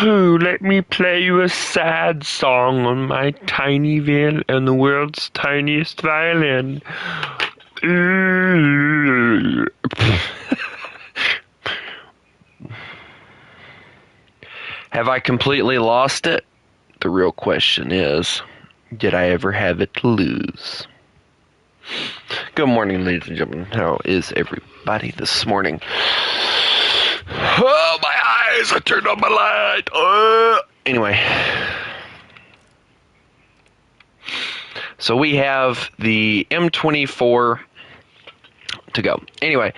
Let me play you a sad song on my tiny violin, on the world's tiniest violin. Have I completely lost it? The real question is, did I ever have it to lose? Good morning, ladies and gentlemen. How is everybody this morning? Oh, my eyes! I turned on my light! Anyway. So we have the M24 to go. Anyway,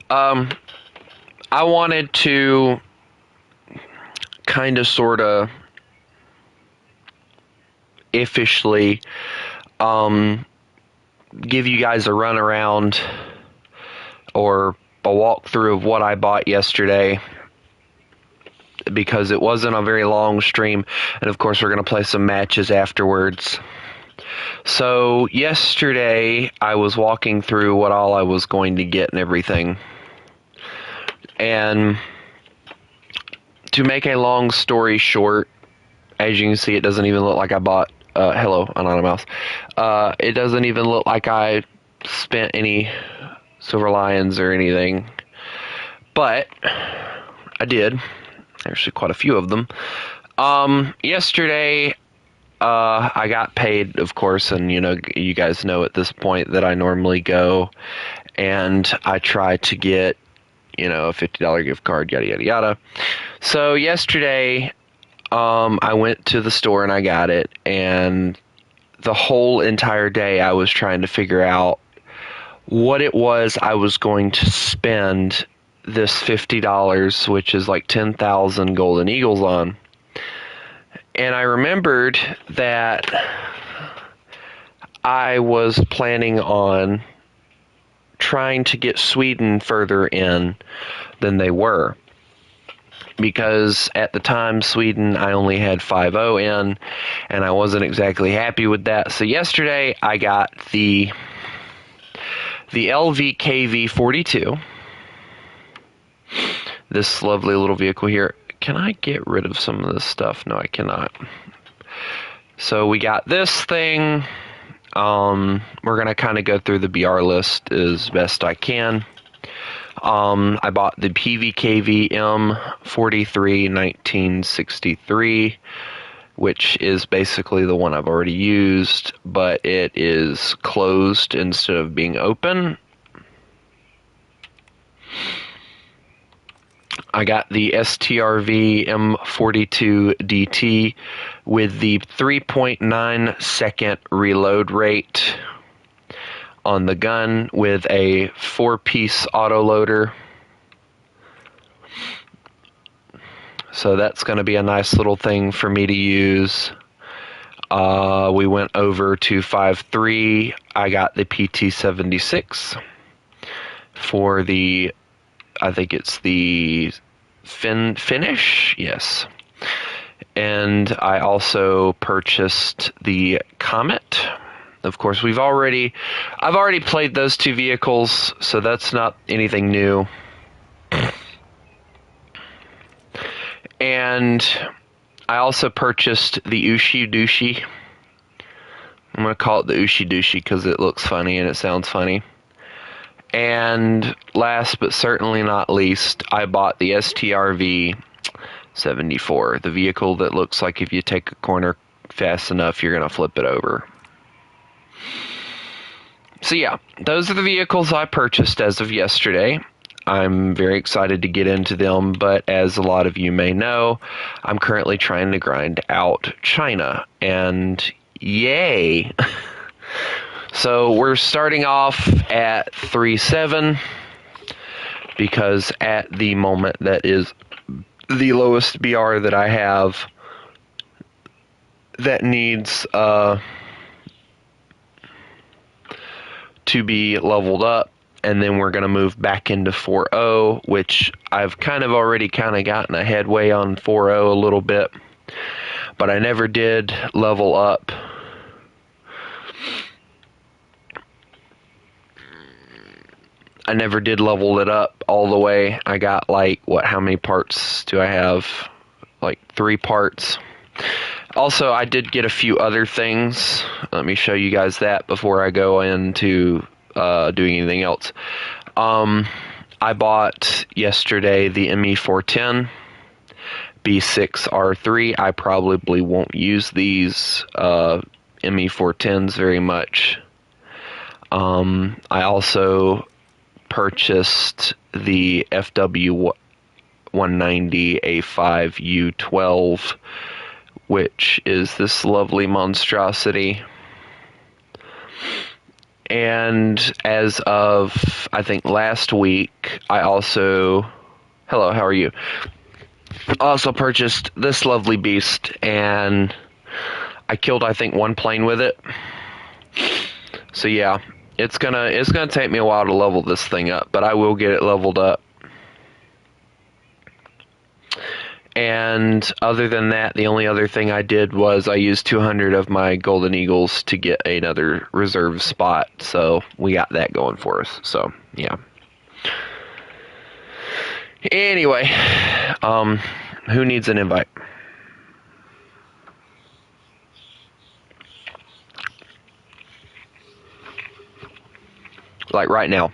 I wanted to kind of, sort of, officially give you guys a run around or a walkthrough of what I bought yesterday, because it wasn't a very long stream, and of course we're going to play some matches afterwards. So yesterday I was walking through what all I was going to get and everything, and to make a long story short, as you can see, it doesn't even look like I bought hello, Anonymous. It doesn't even look like I spent any Silver Lions or anything, but I did. Actually, quite a few of them. Yesterday, I got paid, of course, and you guys know at this point that I normally go and I try to get, a $50 gift card, yada, yada, yada. So yesterday, I went to the store and I got it, and the whole entire day I was trying to figure out what it was I was going to spend this $50, which is like 10,000 Golden Eagles on. And I remembered that I was planning on trying to get Sweden further in than they were. Because at the time, Sweden, I only had 5-0 in, and I wasn't exactly happy with that. So yesterday, I got the LVKV 42. This lovely little vehicle here. Can I get rid of some of this stuff? No, I cannot. So we got this thing. We're going to kind of go through the BR list as best I can. I bought the PVKV M43 1963, which is basically the one I've already used, but it is closed instead of being open. I got the STRV M42 DT with the 3.9 second reload rate on the gun with a 4-piece autoloader. So that's going to be a nice little thing for me to use. We went over to 5.3. I got the PT76 for the, I think it's the finish, yes. And I also purchased the Comet. Of course, I've already played those two vehicles, so that's not anything new. And I also purchased the Ushi Dushi. I'm going to call it the Ushi Dushi because it looks funny and it sounds funny. And last but certainly not least, I bought the STRV 74, the vehicle that looks like if you take a corner fast enough, you're going to flip it over. So yeah, those are the vehicles I purchased as of yesterday. I'm very excited to get into them, but as a lot of you may know, I'm currently trying to grind out China, and yay! So we're starting off at 3.7, because at the moment that is the lowest BR that I have that needs to be leveled up, and then we're going to move back into 4.0, which I've kind of already gotten a headway on 4.0 a little bit, but I never did level up. I never did level it up all the way. I got how many parts do I have? like 3 parts. Also, I did get a few other things. Let me show you guys that before I go into doing anything else. I bought yesterday the ME410 B6R3. I probably won't use these ME410s very much. I also purchased the FW190A5U12, which is this lovely monstrosity. And as of, I think, last week, I also... Hello, how are you? Also purchased this lovely beast, and I killed, I think, 1 plane with it. So yeah, it's gonna take me a while to level this thing up, but I will get it leveled up. And other than that, the only other thing I did was I used 200 of my Golden Eagles to get another reserve spot. So we got that going for us. So yeah. Anyway, who needs an invite? Like right now.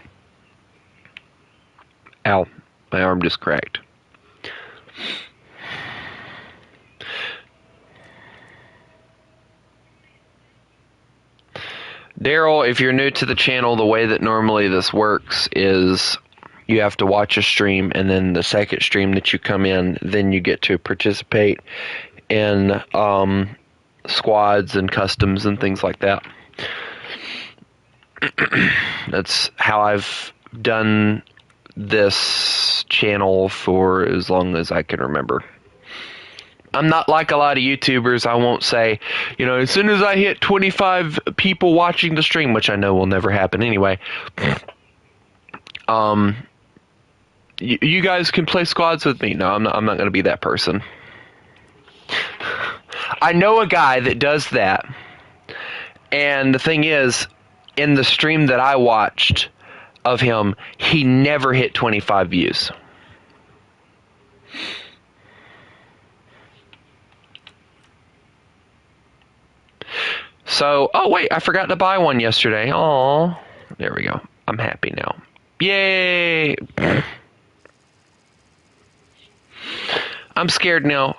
Ow, my arm just cracked. Daryl, if you're new to the channel, the way that normally this works is you have to watch a stream, and then the second stream that you come in, then you get to participate in squads and customs and things like that. That's how I've done this channel for as long as I can remember. I'm not like a lot of YouTubers. I won't say, you know, as soon as I hit 25 people watching the stream, which I know will never happen anyway, you guys can play squads with me. No, I'm not going to be that person. I know a guy that does that. And the thing is, in the stream that I watched of him, he never hit 25 views. So, oh wait, I forgot to buy one yesterday. Oh, there we go. I'm happy now. Yay! I'm scared now.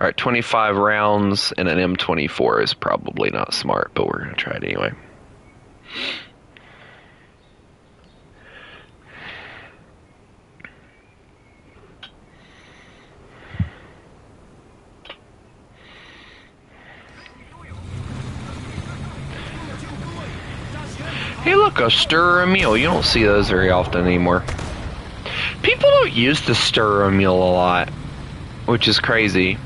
Alright, 25 rounds and an M24 is probably not smart, but we're going to try it anyway. Hey look, a stirrer meal. You don't see those very often anymore. People don't use the stirrer meal a lot, which is crazy.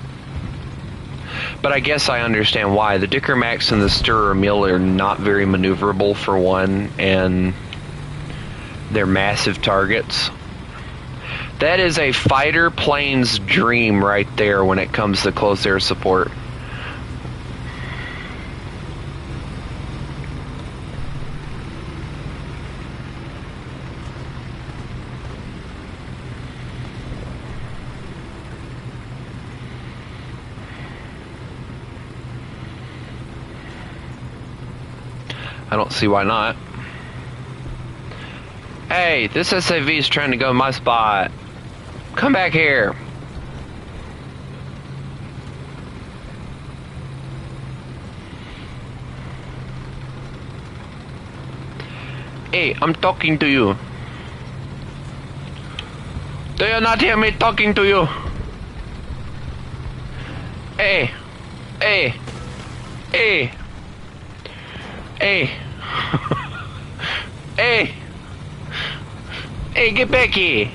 But I guess I understand why. The Dicker Max and the stirrer meal are not very maneuverable for one, and they're massive targets. That is a fighter plane's dream right there when it comes to close air support. I don't see why not. Hey, this SAV is trying to go in my spot. Come back here. Hey, I'm talking to you. Do you not hear me talking to you? Hey, hey, hey. Hey. Hey. Hey, get back here.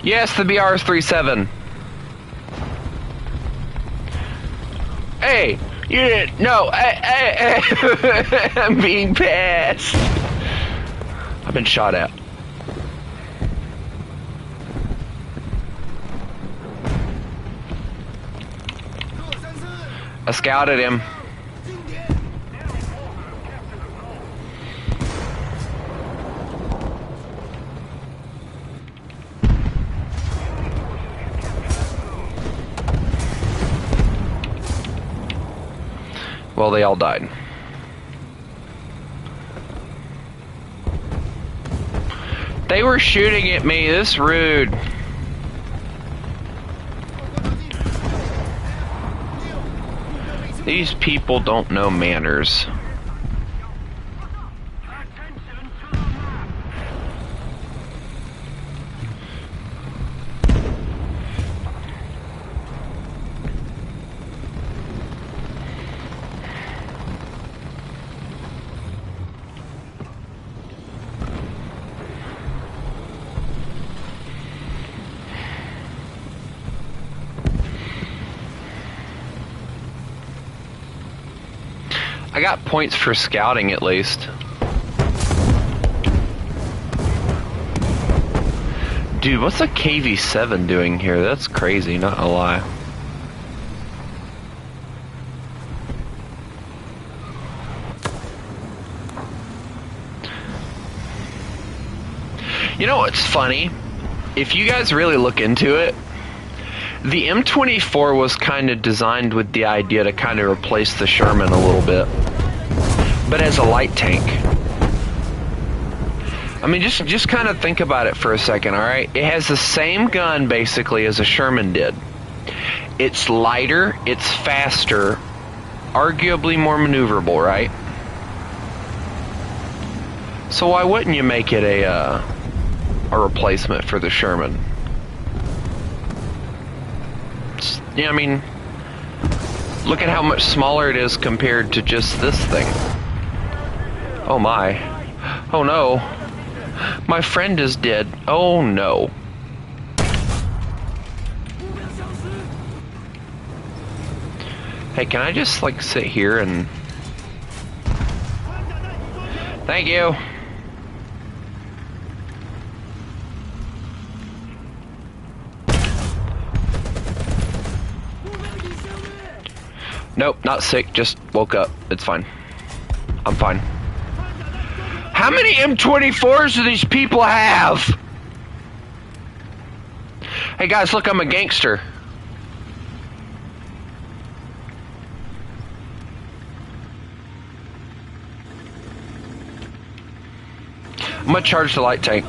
Yes, the BR-37. Hey, you didn't. No, I'm being passed. I've been shot at. I scouted him. Well, they all died. They were shooting at me. This rude. These people don't know manners. I got points for scouting at least. Dude, what's a KV-7 doing here? That's crazy, not a lie. You know what's funny? If you guys really look into it, the M24 was kind of designed with the idea to kind of replace the Sherman a little bit, but as a light tank. I mean, just kind of think about it for a second, all right? It has the same gun basically as a Sherman did. It's lighter, it's faster, arguably more maneuverable, right? So why wouldn't you make it a replacement for the Sherman? Yeah, I mean, look at how much smaller it is compared to just this thing. Oh my. Oh no. My friend is dead. Oh no. Hey, can I just like sit here and... Thank you. Nope, not sick, just woke up. It's fine. I'm fine. How many M24s do these people have? Hey guys, look, I'm a gangster. I'm gonna charge the light tank.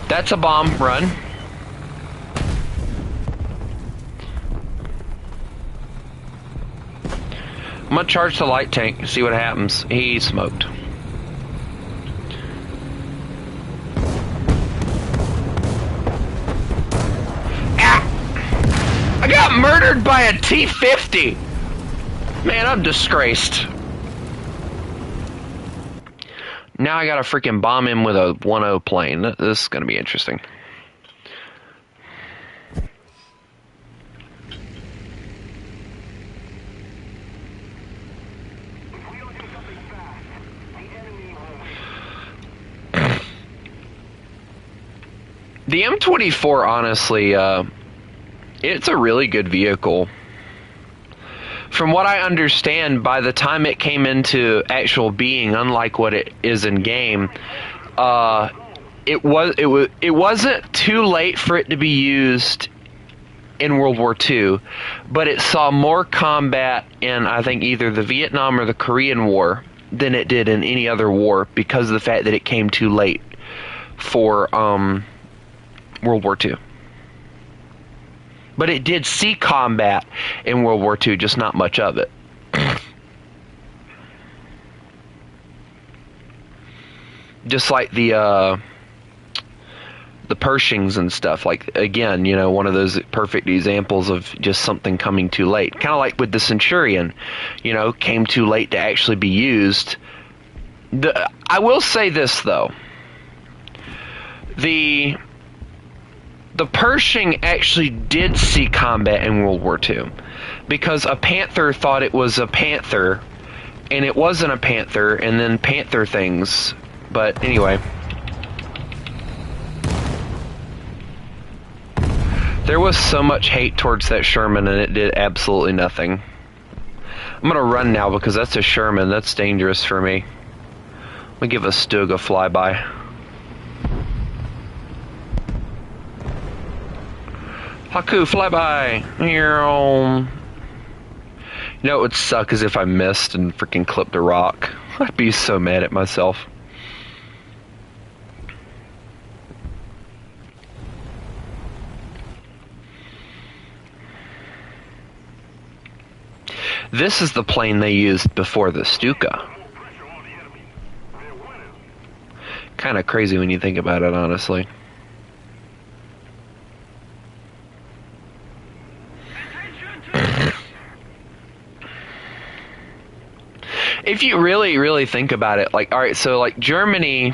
That's a bomb. Run. I'm gonna charge the light tank, see what happens. He smoked. Ah! I got murdered by a T-50! Man, I'm disgraced. Now I gotta freaking bomb him with a 1-0 plane. This is gonna be interesting. The M24, honestly, it's a really good vehicle. From what I understand, by the time it came into actual being, unlike what it is in game, it wasn't too late for it to be used in World War II, but it saw more combat in, I think, either the Vietnam or the Korean War than it did in any other war because of the fact that it came too late for World War II. But it did see combat in World War II, just not much of it. Just like the Pershings and stuff. Like, again, you know, one of those perfect examples of just something coming too late. Kind of like with the Centurion, you know, came too late to actually be used. I will say this, though. The Pershing actually did see combat in World War II because a Panther thought it was a Panther and it wasn't a Panther, and then Panther things. But anyway, there was so much hate towards that Sherman and it did absolutely nothing. I'm gonna run now because that's a Sherman. That's dangerous for me. I'm gonna give a Stug a flyby. Haku, flyby! You know, it would suck as if I missed and freaking clipped a rock. I'd be so mad at myself. This is the plane they used before the Stuka. Kind of crazy when you think about it, honestly. If you really think about it, like, alright, so like Germany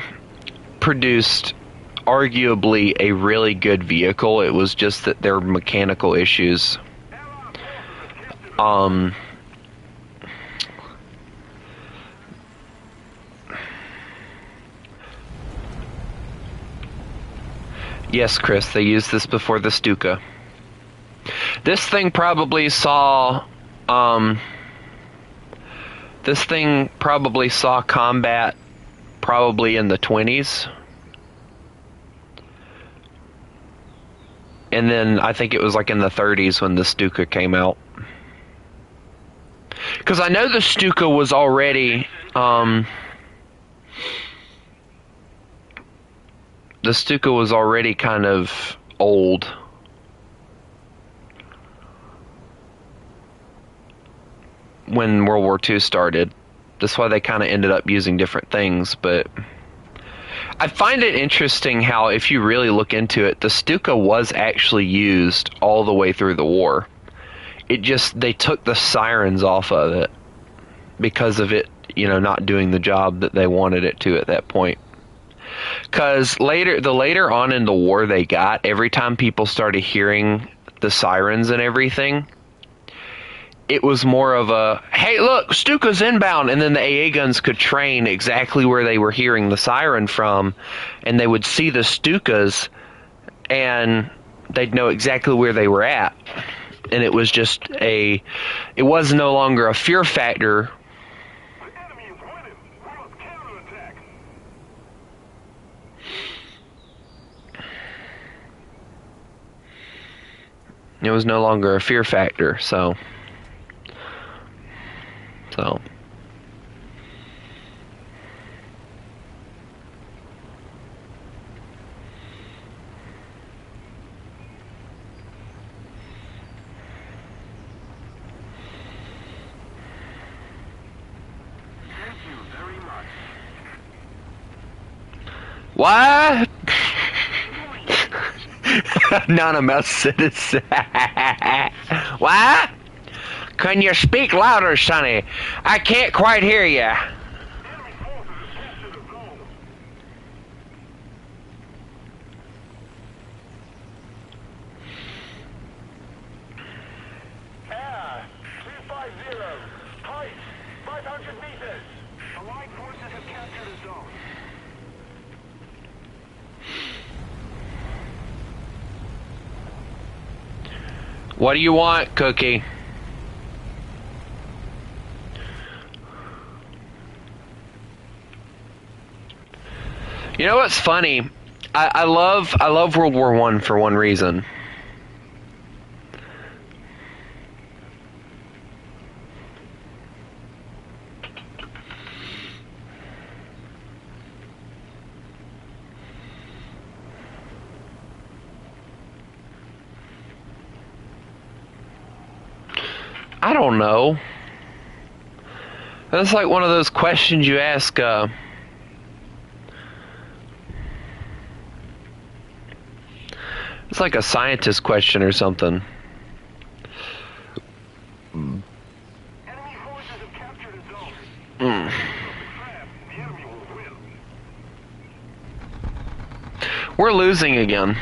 produced arguably a really good vehicle. It was just that there were mechanical issues. Yes, Chris, they used this before the Stuka. This thing probably saw combat probably in the 20s. And then I think it was like in the 30s when the Stuka came out. Because I know the Stuka was already kind of old. When World War II started. That's why they kind of ended up using different things, but I find it interesting how, if you really look into it, the Stuka was actually used all the way through the war. It just, they took the sirens off of it because of it, you know, not doing the job that they wanted it to at that point. Because later on in the war they got, every time people started hearing the sirens and everything, it was more of a, hey, look, Stuka's inbound, and then the AA guns could train exactly where they were hearing the siren from, and they would see the Stukas, and they'd know exactly where they were at. And it was just it was no longer a fear factor. It was no longer a fear factor, so. What? Anonymous citizen. What? Can you speak louder, Sonny? I can't quite hear you. Air 250, height 500 meters. Allied forces have captured a zone. What do you want, Cookie? You know what's funny? I love World War I for one reason. I don't know. That's like one of those questions you ask, it's like a scientist question or something. Enemy forces have captured a zone. The enemy will win. We're losing again.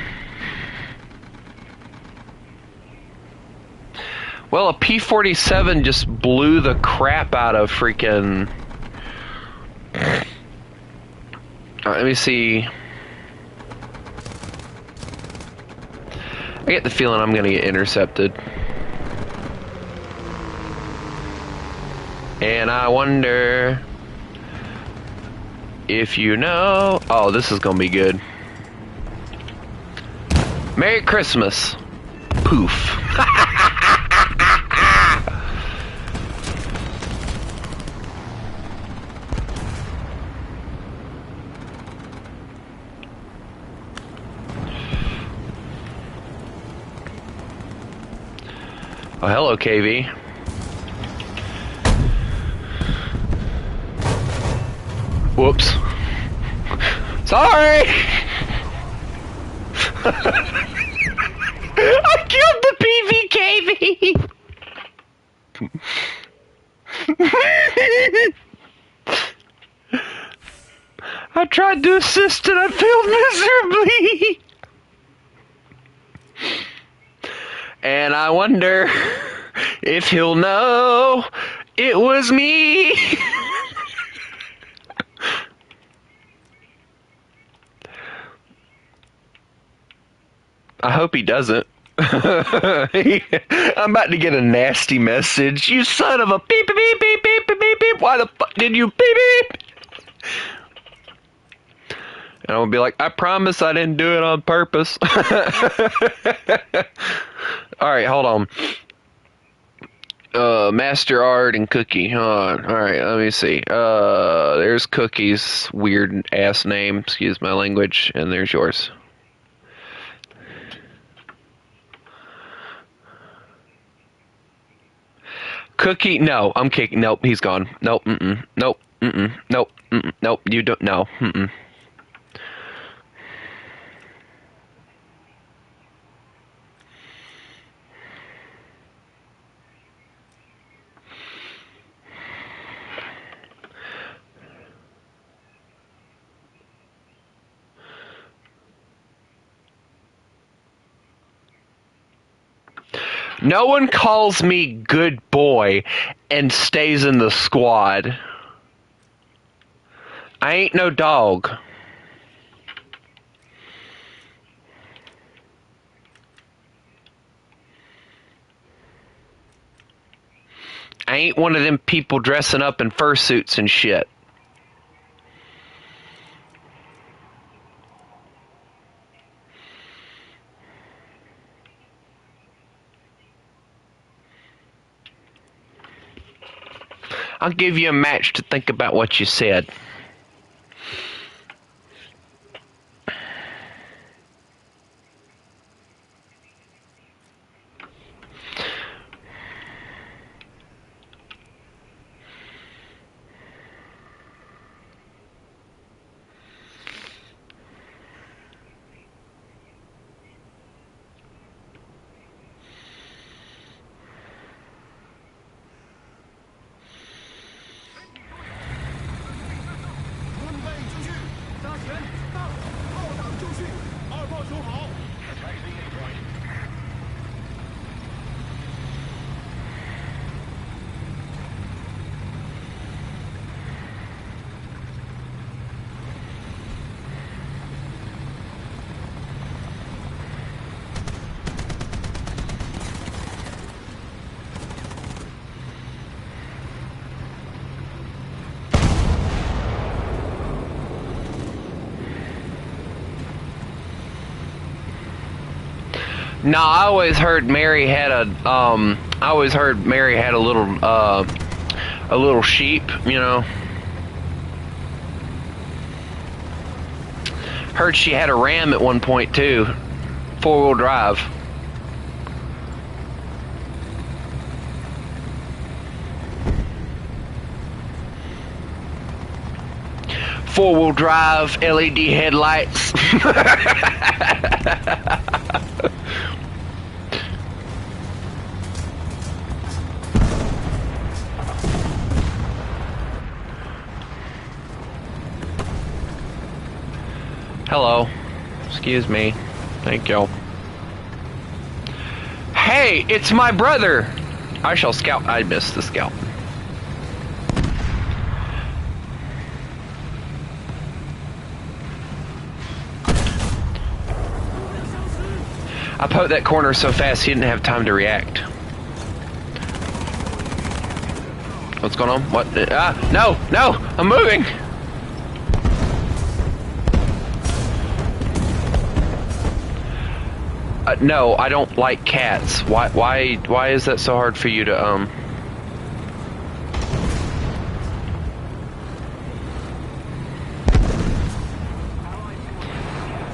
Well, a P-47 just blew the crap out of freaking... let me see. I get the feeling I'm gonna get intercepted. And I wonder if you know... Oh, this is gonna be good. Merry Christmas. poof. Oh, hello, KV. Whoops. Sorry! I killed the PVKV! I tried to assist and I failed miserably! And I wonder if he'll know it was me. I hope he doesn't. I'm about to get a nasty message. You son of a beep beep beep beep beep beep beep. Why the fuck did you beep beep? And I'll be like, I promise I didn't do it on purpose. Alright, hold on. Master Art and Cookie. Hold on. Alright, let me see. There's Cookie's weird ass name, excuse my language, and there's yours. Cookie, no, I'm kicking. Nope, he's gone. Nope, nope, nope, nope, you don't, no, No one calls me good boy and stays in the squad. I ain't no dog. I ain't one of them people dressing up in fursuits and shit. I'll give you a match to think about what you said. No, I always heard Mary had a little sheep, you know. Heard she had a ram at one point too, 4-wheel drive. Four-wheel drive, LED headlights. Hello. Excuse me. Thank you. Hey, it's my brother! I shall scout. I missed the scout. I poked that corner so fast he didn't have time to react. What's going on? What? No! No! I'm moving! No, I don't like cats. Why is that so hard for you to,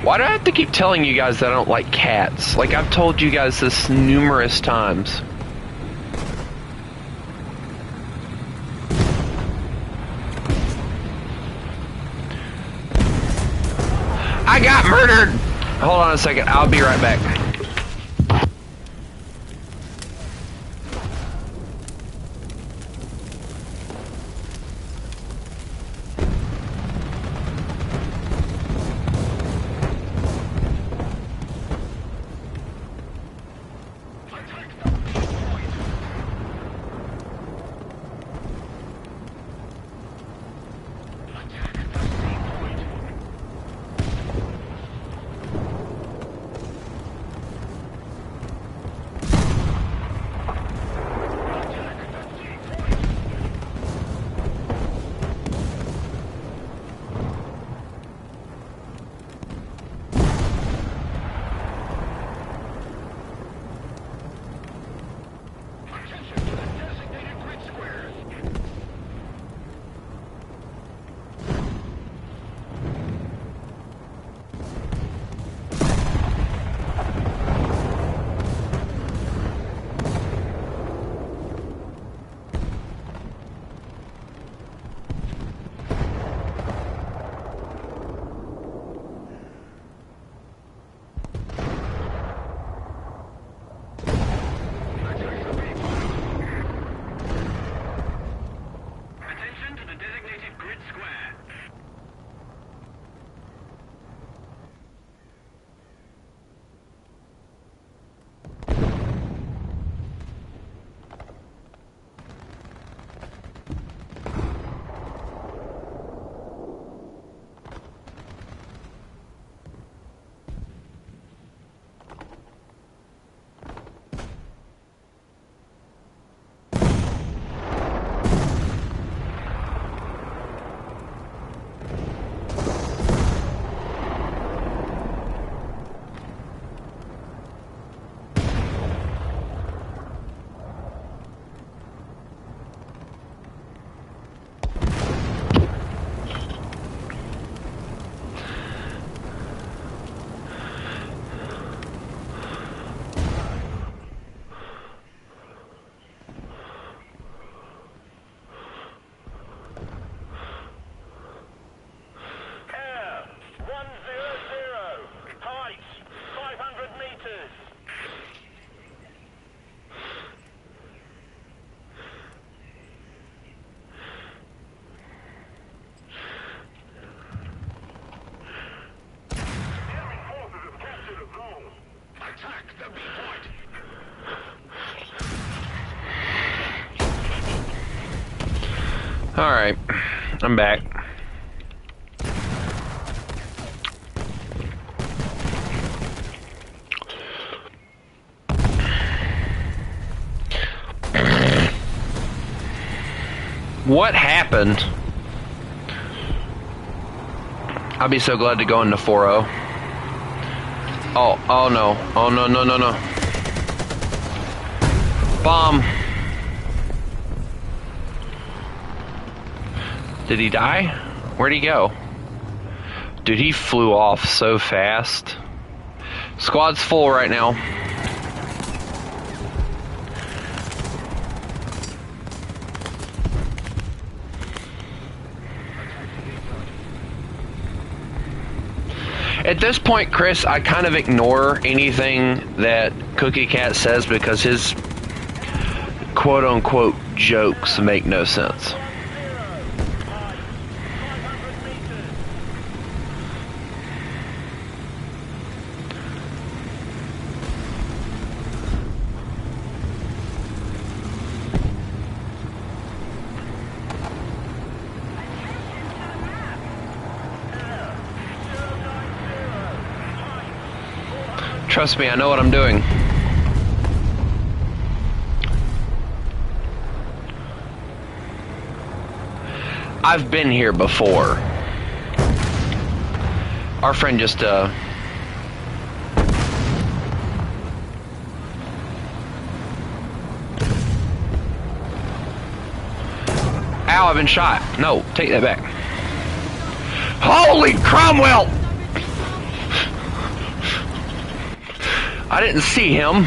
Why do I have to keep telling you guys that I don't like cats? Like, I've told you guys this numerous times. I got murdered! Hold on a second, I'll be right back. Alright, I'm back. What happened? I'll be so glad to go into 4-0. Oh no. Oh no, no, no, no. Bomb. Did he die? Where'd he go? Dude, he flew off so fast. Squad's full right now. At this point, Chris, I kind of ignore anything that Cookie Cat says because his quote-unquote jokes make no sense. Trust me, I know what I'm doing. I've been here before. Our friend just, Ow, I've been shot. No, take that back. Holy Cromwell! I didn't see him.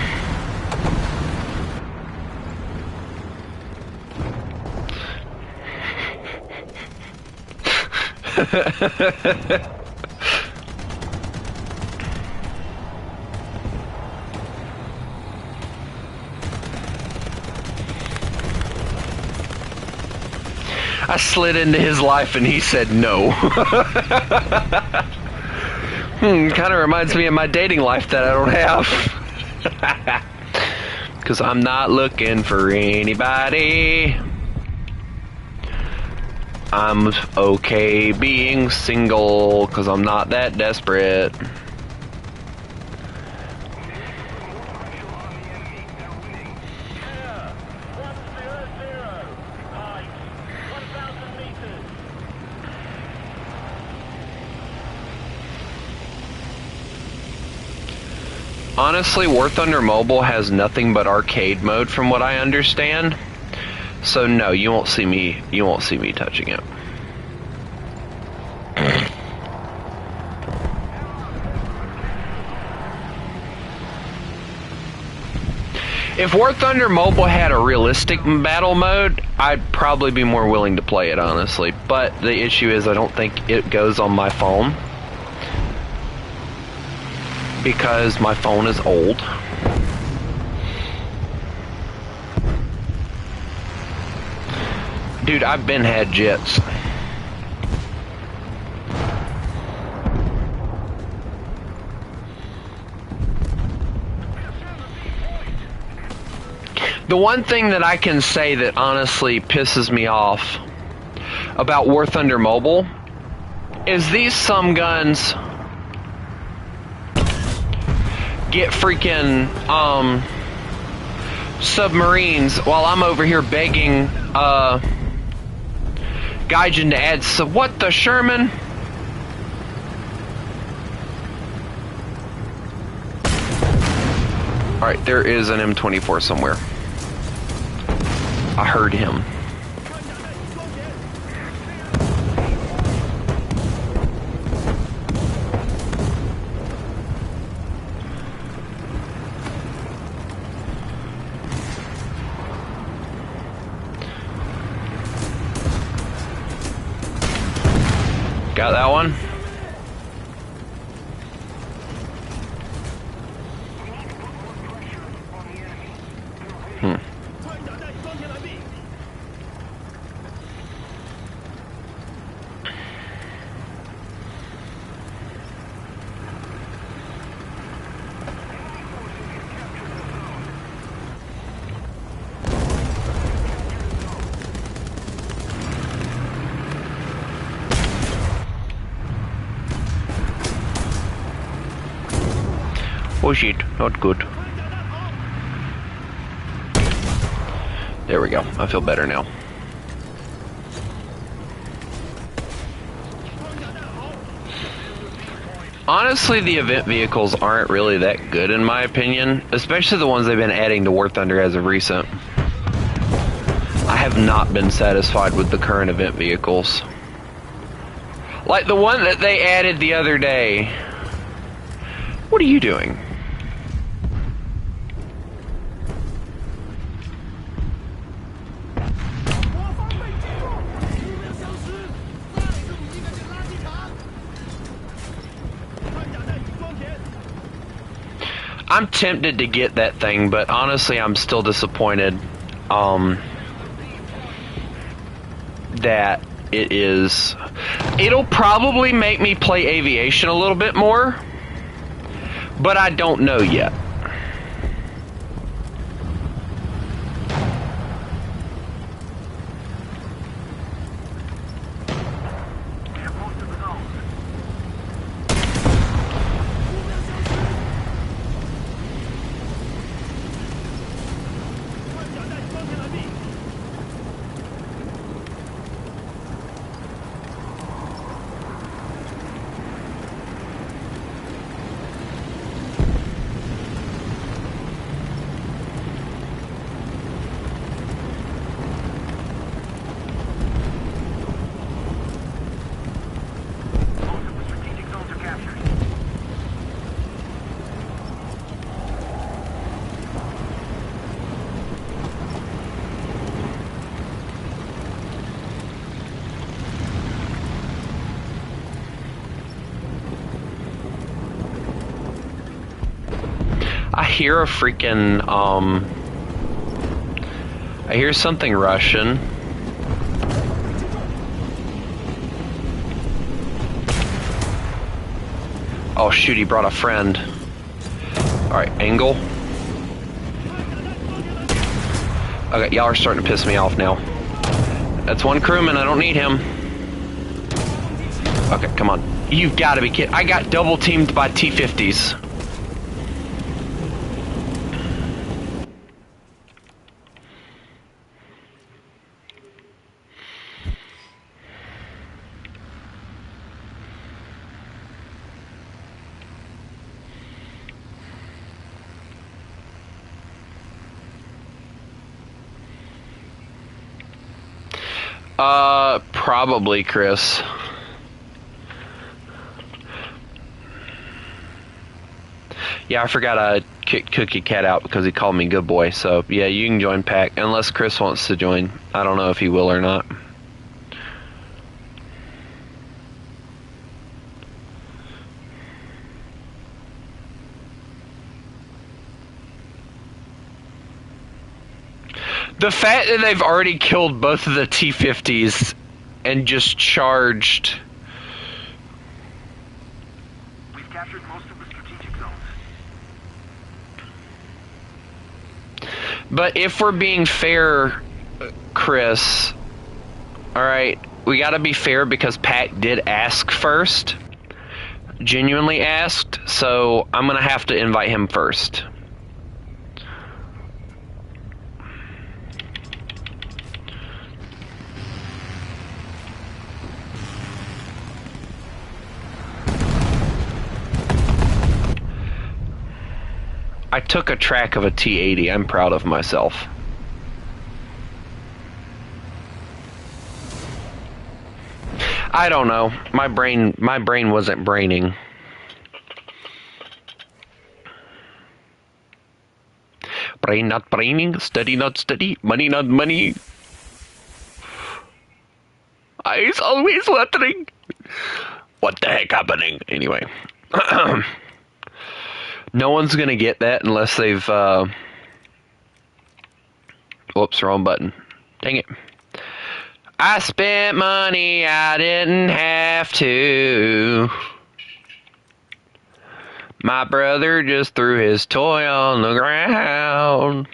I slid into his life and he said no. Kind of reminds me of my dating life that I don't have. Because I'm not looking for anybody. I'm okay being single because I'm not that desperate. Honestly, War Thunder Mobile has nothing but arcade mode from what I understand. So no, you won't see me touching it. If War Thunder Mobile had a realistic battle mode, I'd probably be more willing to play it, honestly. But the issue is I don't think it goes on my phone. Because my phone is old. Dude, I've been had jets. The one thing that I can say that honestly pisses me off about War Thunder Mobile is these some guns get freaking submarines while I'm over here begging Gaijin to add what the Sherman? Alright, there is an M24 somewhere. I heard him. Got that one? Oh shit, not good. There we go. I feel better now. Honestly, the event vehicles aren't really that good in my opinion, especially the ones they've been adding to War Thunder as of recent. I have not been satisfied with the current event vehicles. Like the one that they added the other day. What are you doing? I'm tempted to get that thing, but honestly, I'm still disappointed that it is. It'll probably make me play aviation a little bit more, but I don't know yet. I hear a freaking, I hear something Russian. Oh shoot, he brought a friend. Alright, angle. Okay, y'all are starting to piss me off now. That's one crewman, I don't need him. Okay, come on. You've got to be kidding. I got double teamed by T-50s. Probably, Chris. Yeah, I forgot I kicked Cookie Cat out because he called me good boy. So, yeah, you can join Pack. Unless Chris wants to join. I don't know if he will or not. The fact that they've already killed both of the T-50s and just charged... We've captured most of the strategic zones. But if we're being fair, Chris, alright, we gotta be fair because Pat did ask first. Genuinely asked, so I'm gonna have to invite him first. I took a track of a T-80. I'm proud of myself. I don't know. My brain wasn't braining. Brain not braining, study not study, money not money. Eyes always watering. What the heck happening? Anyway. No one's gonna get that unless they've, whoops, wrong button. Dang it. I spent money I didn't have to. My brother just threw his toy on the ground.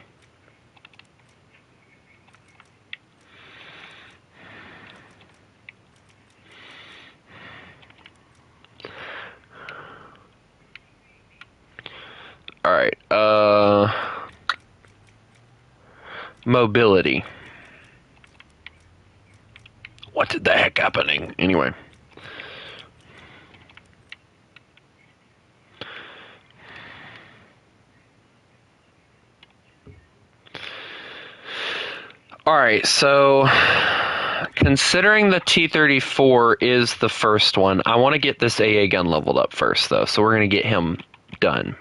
Alright, mobility. What the heck happening? Anyway. Alright, so considering the T-34 is the first one, I want to get this AA gun leveled up first, though, so we're going to get him done.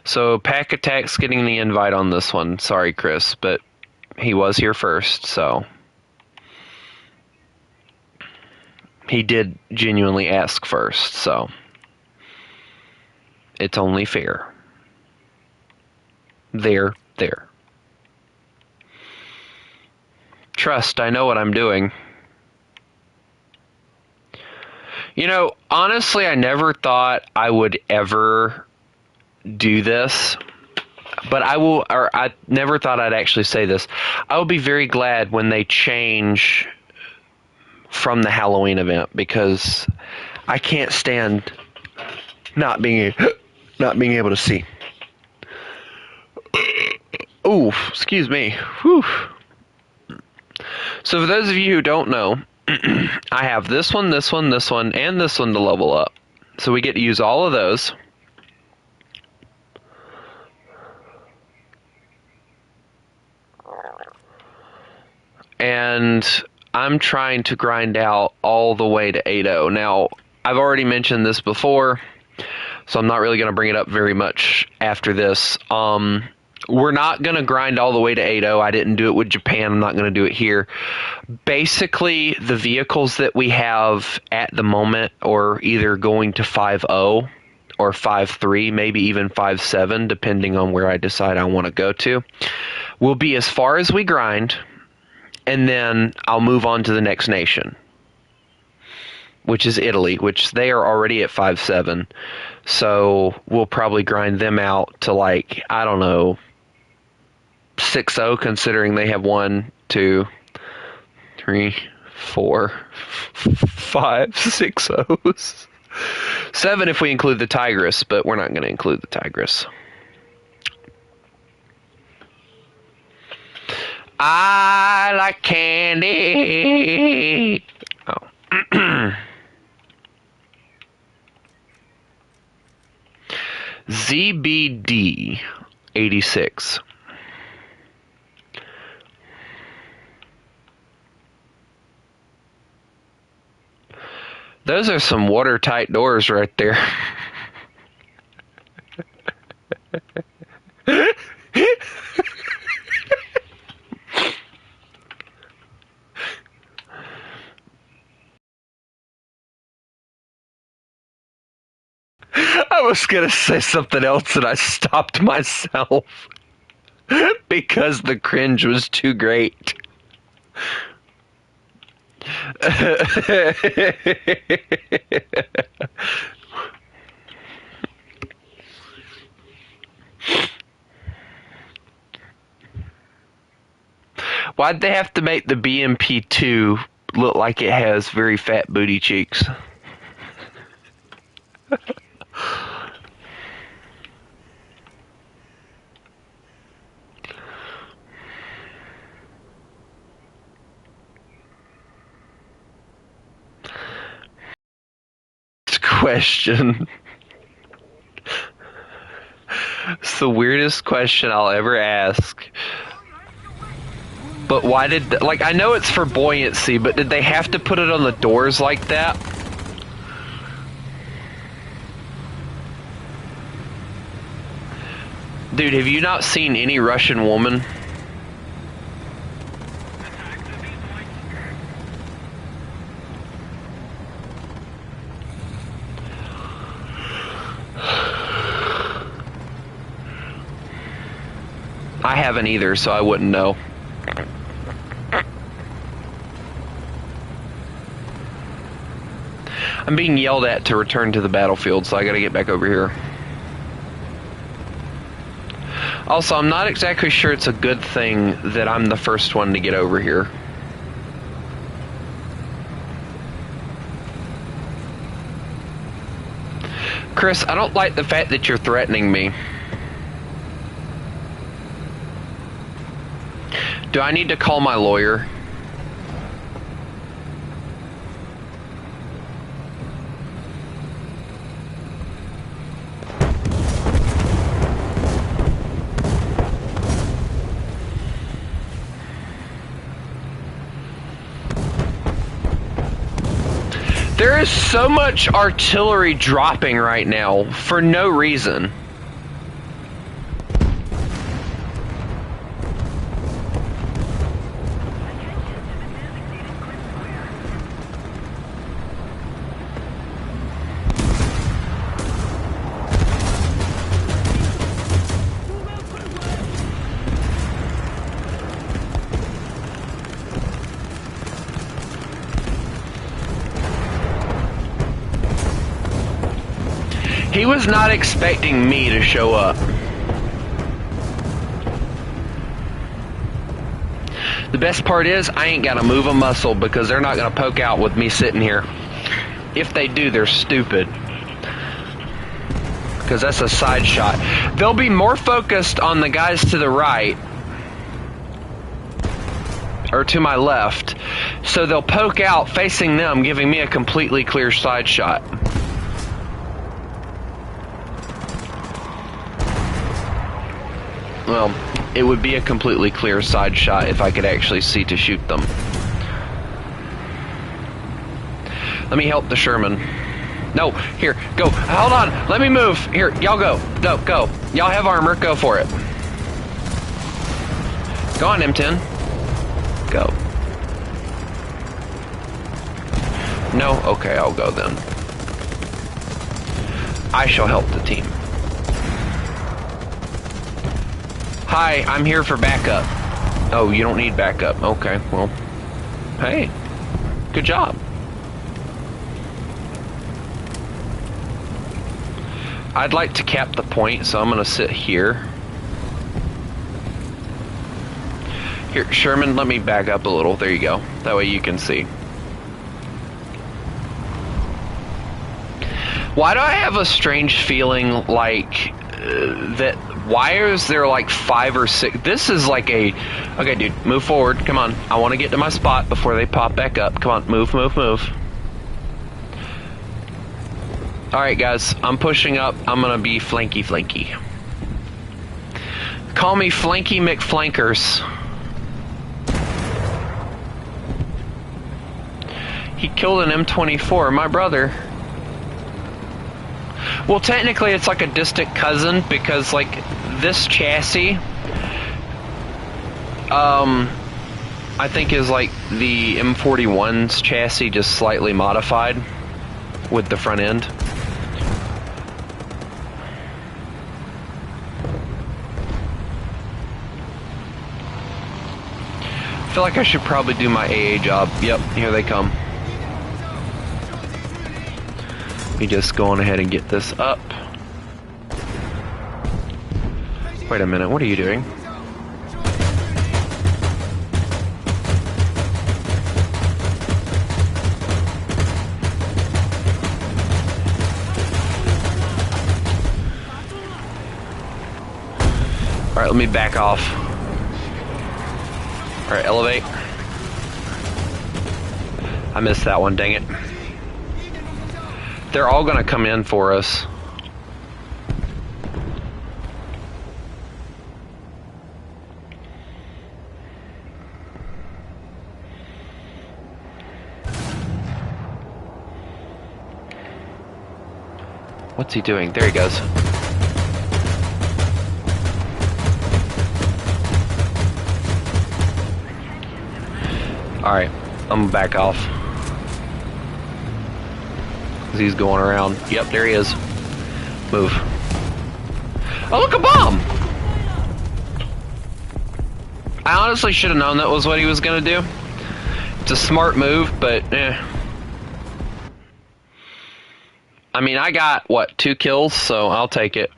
So, Pack Attack's getting the invite on this one. Sorry, Chris, but he was here first, so... He did genuinely ask first, so... It's only fair. There. Trust, I know what I'm doing. You know, honestly, I never thought I would ever do this, but I never thought I'd actually say this. I will be very glad when they change from the Halloween event, because I can't stand not being able to see. Ooh, excuse me. Whew. So for those of you who don't know, I have this one, and this one to level up. So we get to use all of those. And I'm trying to grind out all the way to 8.0. Now, I've already mentioned this before, so I'm not really going to bring it up very much after this. We're not going to grind all the way to 8.0. I didn't do it with Japan. I'm not going to do it here. Basically, the vehicles that we have at the moment are either going to 5.0 or 5.3, maybe even 5.7, depending on where I decide I want to go to. We'll be as far as we grind, and then I'll move on to the next nation, which is Italy, which they are already at 5.7. So we'll probably grind them out to, like, I don't know, 6.0, considering they have 1, 2, 3, 4, 5, 6 O's. 7 if we include the Tigris, but we're not going to include the Tigris. I like candy. Oh. ZBD 86. Those are some watertight doors right there. I was going to say something else and I stopped myself because the cringe was too great. Why'd they have to make the BMP-2 look like it has very fat booty cheeks? Question. It's the weirdest question I'll ever ask. But why did, like, I know it's for buoyancy, but did they have to put it on the doors like that? Dude, have you not seen any Russian woman? I haven't either, so I wouldn't know. I'm being yelled at to return to the battlefield, so I gotta get back over here. Also, I'm not exactly sure it's a good thing that I'm the first one to get over here. Chris, I don't like the fact that you're threatening me. Do I need to call my lawyer? There is so much artillery dropping right now for no reason. He was not expecting me to show up. The best part is I ain't gotta move a muscle because they're not gonna poke out with me sitting here. If they do, they're stupid. Because that's a side shot. They'll be more focused on the guys to the right or to my left, so they'll poke out facing them, giving me a completely clear side shot. Well, it would be a completely clear side shot if I could actually see to shoot them. Let me help the Sherman. No, here, go. Hold on, let me move. Here, y'all go. Go, go. Y'all have armor, go for it. Go on, M10. Go. No? Okay, I'll go then. I shall help the team. Hi, I'm here for backup. Oh, you don't need backup. Okay, well, hey, good job. I'd like to cap the point, so I'm gonna sit here. Here, Sherman, let me back up a little. There you go. That way you can see. Why do I have a strange feeling like that? Why is there like 5 or 6? This is like a... Okay, dude, move forward. Come on. I want to get to my spot before they pop back up. Come on, move, move, move. Alright, guys. I'm pushing up. I'm going to be flanky, flanky. Call me Flanky McFlankers. He killed an M24, my brother. Well, technically it's like a distant cousin because like this chassis I think is like the M41's chassis, just slightly modified with the front end. I feel like I should probably do my AA job. Yep, here they come. We just go on ahead and get this up. Wait a minute, what are you doing? Alright, let me back off. Alright, elevate. I missed that one, dang it. They're all gonna come in for us. What's he doing? There he goes. Alright, I'm gonna back off. He's going around. Yep, there he is. Move. Oh, look, a bomb! I honestly should have known that was what he was gonna do. It's a smart move, but eh. I mean, I got, what, 2 kills, so I'll take it.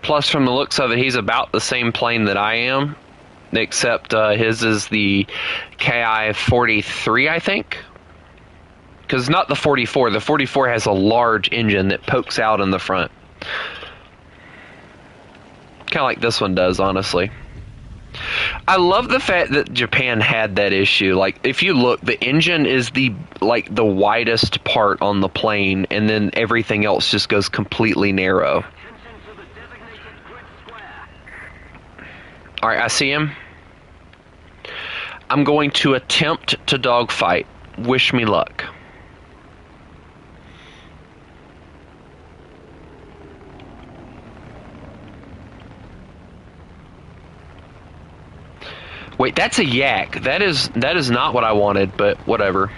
Plus, from the looks of it, he's about the same plane that I am, except his is the KI-43, I think. Because not the 44. The 44 has a large engine that pokes out in the front. Kind of like this one does, honestly. I love the fact that Japan had that issue. Like, if you look, the engine is the widest part on the plane, and then everything else just goes completely narrow. Alright, I see him. I'm going to attempt to dogfight. Wish me luck. Wait, that's a yak. That is not what I wanted, but whatever.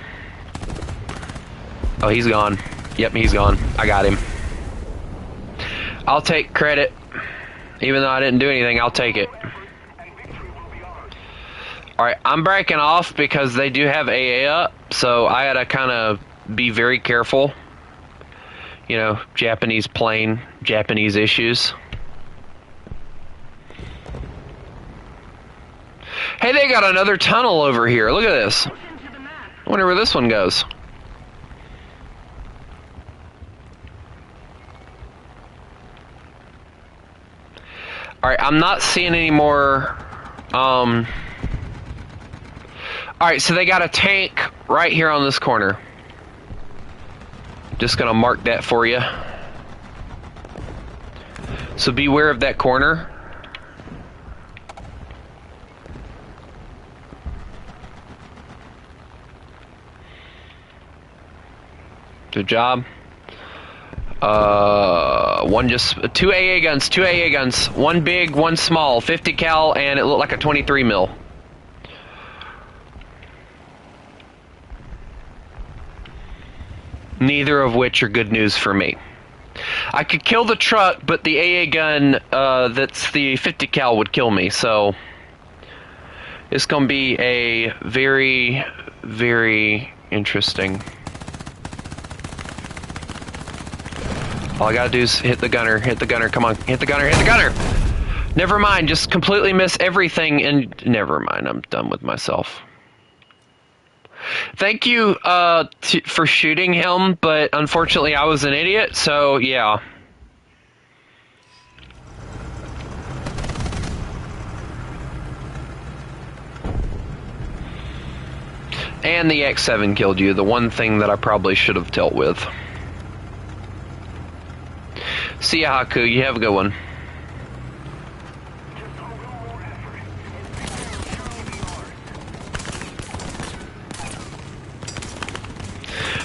Oh, he's gone. Yep, he's gone. I got him. I'll take credit. Even though I didn't do anything, I'll take it. Alright, I'm breaking off because they do have AA up, so I gotta kind of be very careful. You know, Japanese plane, Japanese issues. Hey, they got another tunnel over here. Look at this. I wonder where this one goes. Alright, I'm not seeing any more... Alright, so they got a tank right here on this corner. Just gonna mark that for you. So beware of that corner. Good job. Two AA guns. One big, one small. 50 cal, and it looked like a 23 mil. Neither of which are good news for me. I could kill the truck, but the AA gun that's the 50 cal would kill me, so it's going to be a very, very interesting. All I gotta do is hit the gunner, come on, hit the gunner! Never mind, just completely miss everything and never mind, I'm done with myself. Thank you for shooting him, but unfortunately I was an idiot, so yeah. And the X7 killed you, the one thing that I probably should have dealt with. See ya, Haku, you have a good one.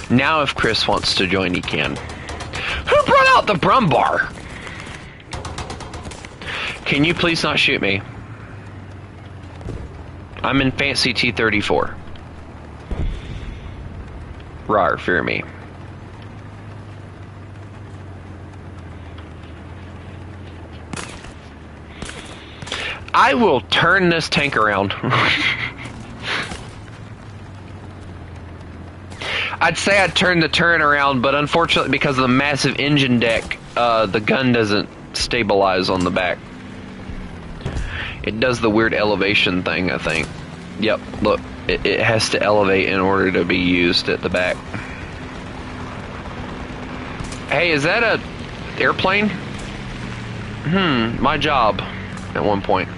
Now if Chris wants to join, he can. Who brought out the Brumbar? Can you please not shoot me? I'm in fancy T-34. Rawr, fear me. I will turn this tank around. I'd say I'd turn the turret around, but unfortunately because of the massive engine deck, the gun doesn't stabilize on the back. It does the weird elevation thing, I think. Yep, look, it has to elevate in order to be used at the back. Hey, is that a airplane? My job at one point.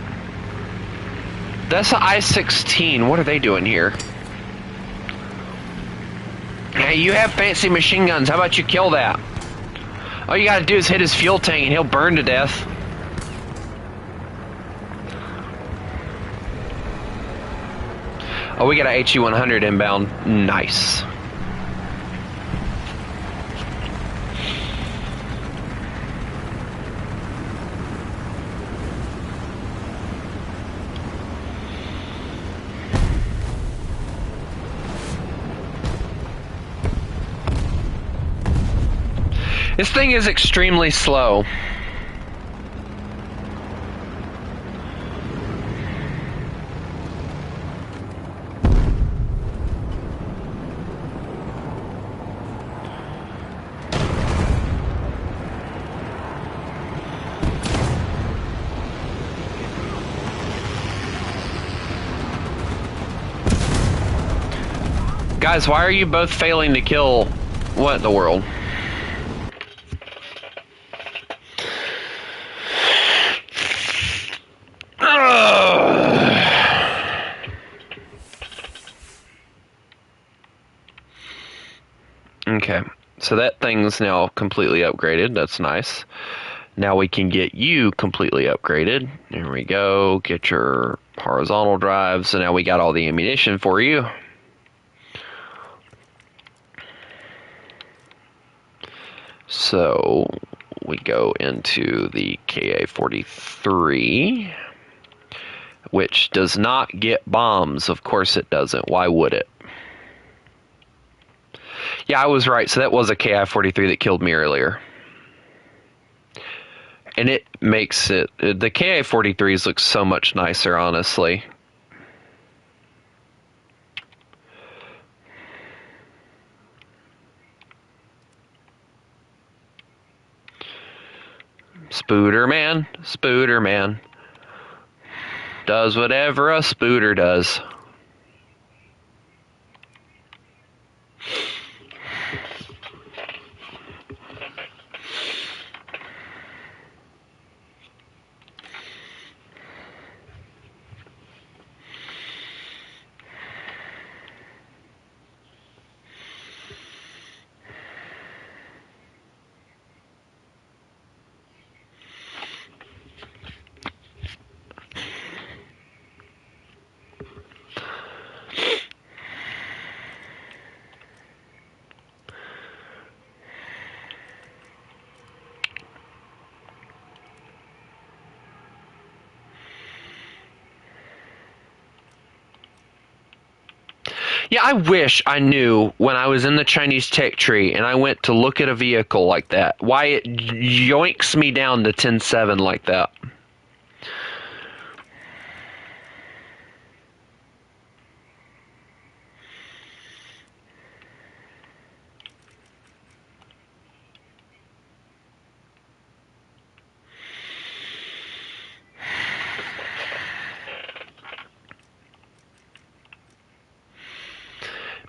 That's an I-16. What are they doing here? Hey, you have fancy machine guns. How about you kill that? All you gotta do is hit his fuel tank and he'll burn to death. Oh, we got a HE-100 inbound. Nice. This thing is extremely slow. Guys, why are you both failing to kill? What in the world? Okay, so that thing's now completely upgraded. That's nice. Now we can get you completely upgraded. There we go. Get your horizontal drives. So now we got all the ammunition for you. So we go into the KA-43, which does not get bombs. Of course it doesn't. Why would it? Yeah, I was right. So that was a KI-43 that killed me earlier. And it makes it... The KI-43s look so much nicer, honestly. Spooder man. Spooder man. Does whatever a spooder does. Yeah, I wish I knew when I was in the Chinese tech tree and I went to look at a vehicle like that, why it yoinks me down to 10.7 like that.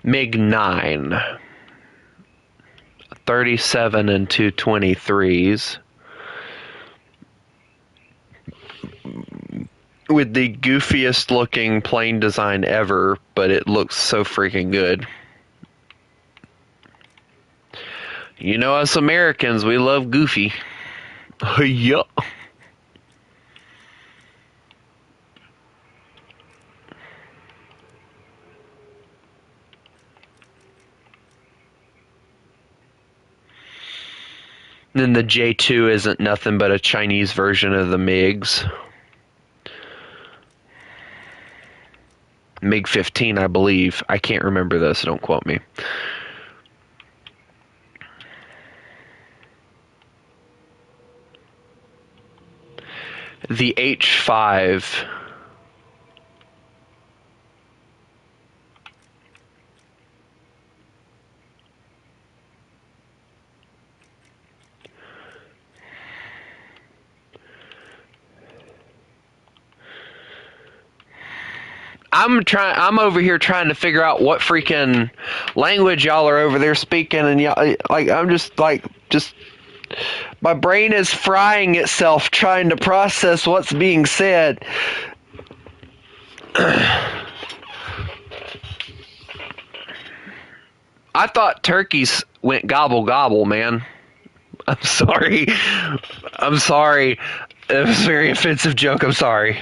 MiG 9, 37 and 223s with the goofiest looking plane design ever, but it looks so freaking good. You know, us Americans, we love goofy. Yeah. Then the J2 isn't nothing but a Chinese version of the MiGs. MiG 15, I believe. I can't remember this, don't quote me. The H5. I'm over here trying to figure out what freaking language y'all are over there speaking, and y'all, like, I'm just my brain is frying itself trying to process what's being said. I thought turkeys went gobble gobble, man. I'm sorry. I'm sorry. It was a very offensive joke. I'm sorry.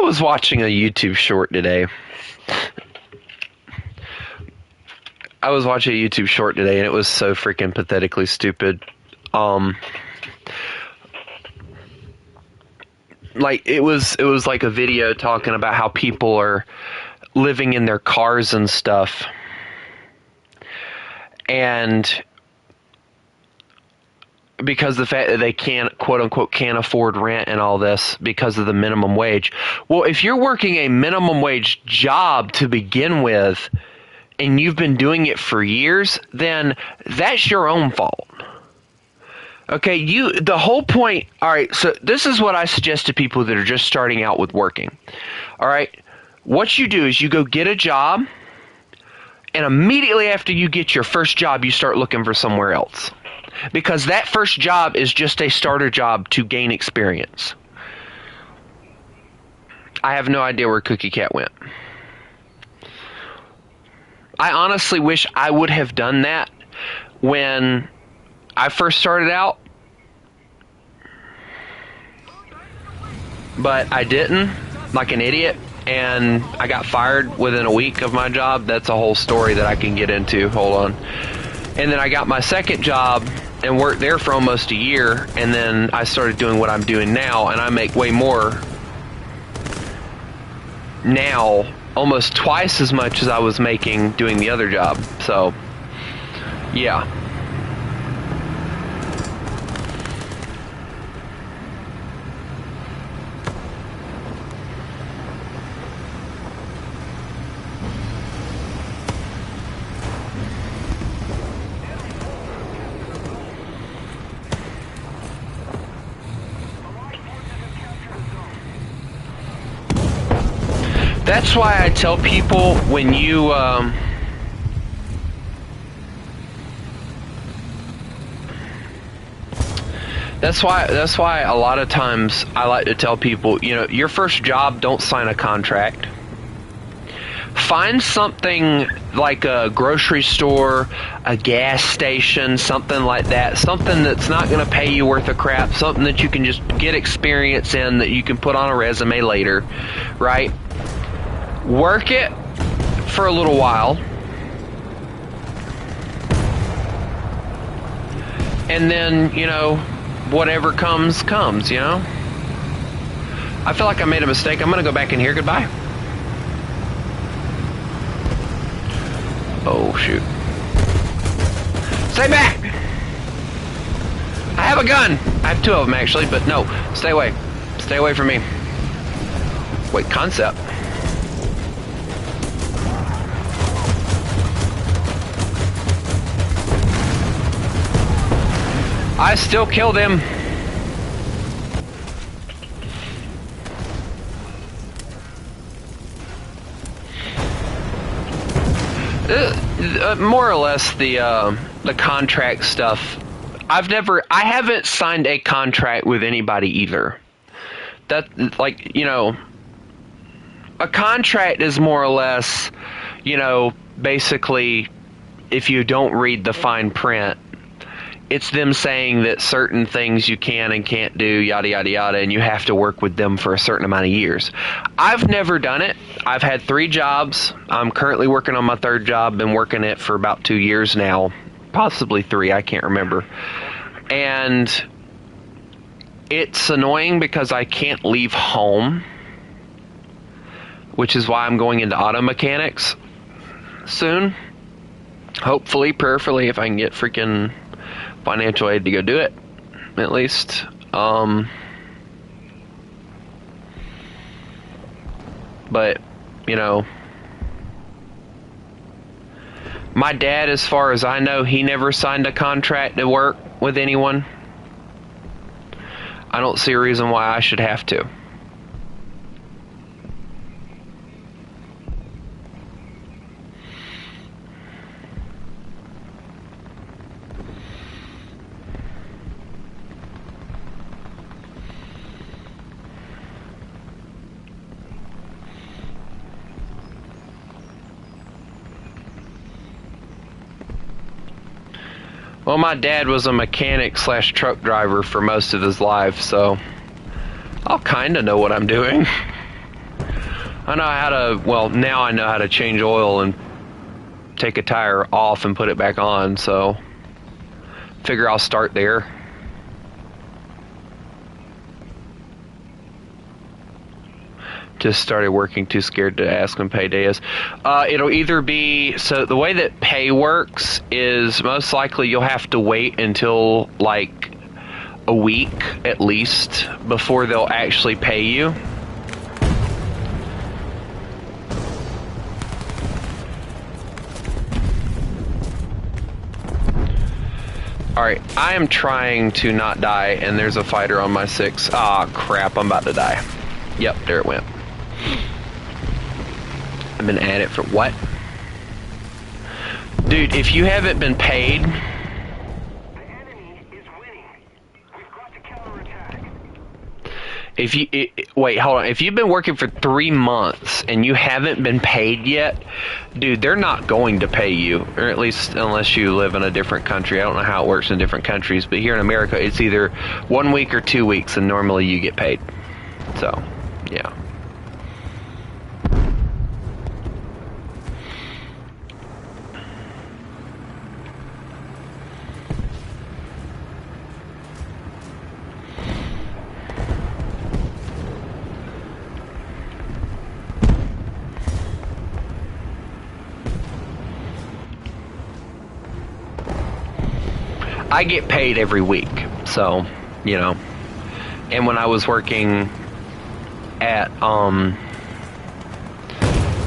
I was watching a YouTube short today. And it was so freaking pathetically stupid. Like it was like a video talking about how people are living in their cars and stuff. And because the fact that they can't, quote unquote, can't afford rent and all this because of the minimum wage. Well, if you're working a minimum wage job to begin with and you've been doing it for years, then that's your own fault. Okay, the whole point, all right, so this is what I suggest to people that are just starting out with working. All right, what you do is you go get a job, and immediately after you get your first job, you start looking for somewhere else. Because that first job is just a starter job to gain experience. I have no idea where Cookie Cat went. I honestly wish I would have done that when I first started out. But I didn't, like an idiot. And I got fired within a week of my job. That's a whole story that I can get into. Hold on. And then I got my second job and worked there for almost a year, and then I started doing what I'm doing now, and I make way more now, almost twice as much as I was making doing the other job. So, yeah. That's why I tell people when you that's why a lot of times I like to tell people, you know, your first job, don't sign a contract. Find something like a grocery store, a gas station, something like that. Something that's not going to pay you worth of crap. Something that you can just get experience in that you can put on a resume later, right? Work it for a little while. And then, you know, whatever comes, comes, you know? I feel like I made a mistake. I'm going to go back in here. Goodbye. Oh, shoot. Stay back! I have a gun! I have two of them, actually, but no. Stay away. Stay away from me. Wait, concept. I still killed him. More or less the contract stuff. I haven't signed a contract with anybody either. That, like, you know, a contract is more or less, you know, basically, if you don't read the fine print, it's them saying that certain things you can and can't do, yada, yada, yada, and you have to work with them for a certain amount of years. I've never done it. I've had 3 jobs. I'm currently working on my 3rd job. Been working it for about 2 years now. Possibly 3, I can't remember. And it's annoying because I can't leave home, which is why I'm going into auto mechanics soon. Hopefully, prayerfully, if I can get freaking financial aid to go do it, at least. But, you know, my dad, as far as I know, he never signed a contract to work with anyone. I don't see a reason why I should have to. Well, my dad was a mechanic / truck driver for most of his life, so I'll kind of know what I'm doing. I know how to, well, now I know how to change oil and take a tire off and put it back on, so figure I'll start there. Just started working, too scared to ask when payday is. It'll either be, so the way that pay works is most likely you'll have to wait until like a week at least before they'll actually pay you. Alright, I am trying to not die, and there's a fighter on my 6. Ah, crap, I'm about to die. Yep, there it went. I've been at it for what? Dude, if you haven't been paid... The enemy is winning. We've got to counterattack. If you... wait, hold on. If you've been working for 3 months and you haven't been paid yet, dude, they're not going to pay you. Or at least unless you live in a different country. I don't know how it works in different countries, but here in America, it's either 1 week or 2 weeks, and normally you get paid. So, yeah. I get paid every week, so, you know. And when I was working at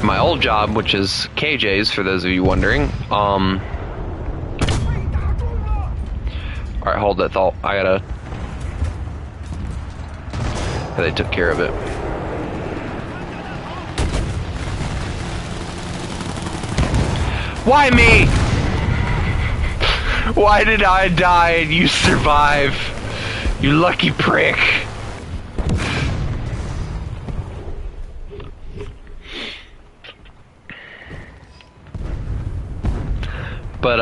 my old job, which is KJ's, for those of you wondering, alright, hold that thought. I gotta... They took care of it. Why me? Why did I die and you survive? You lucky prick. But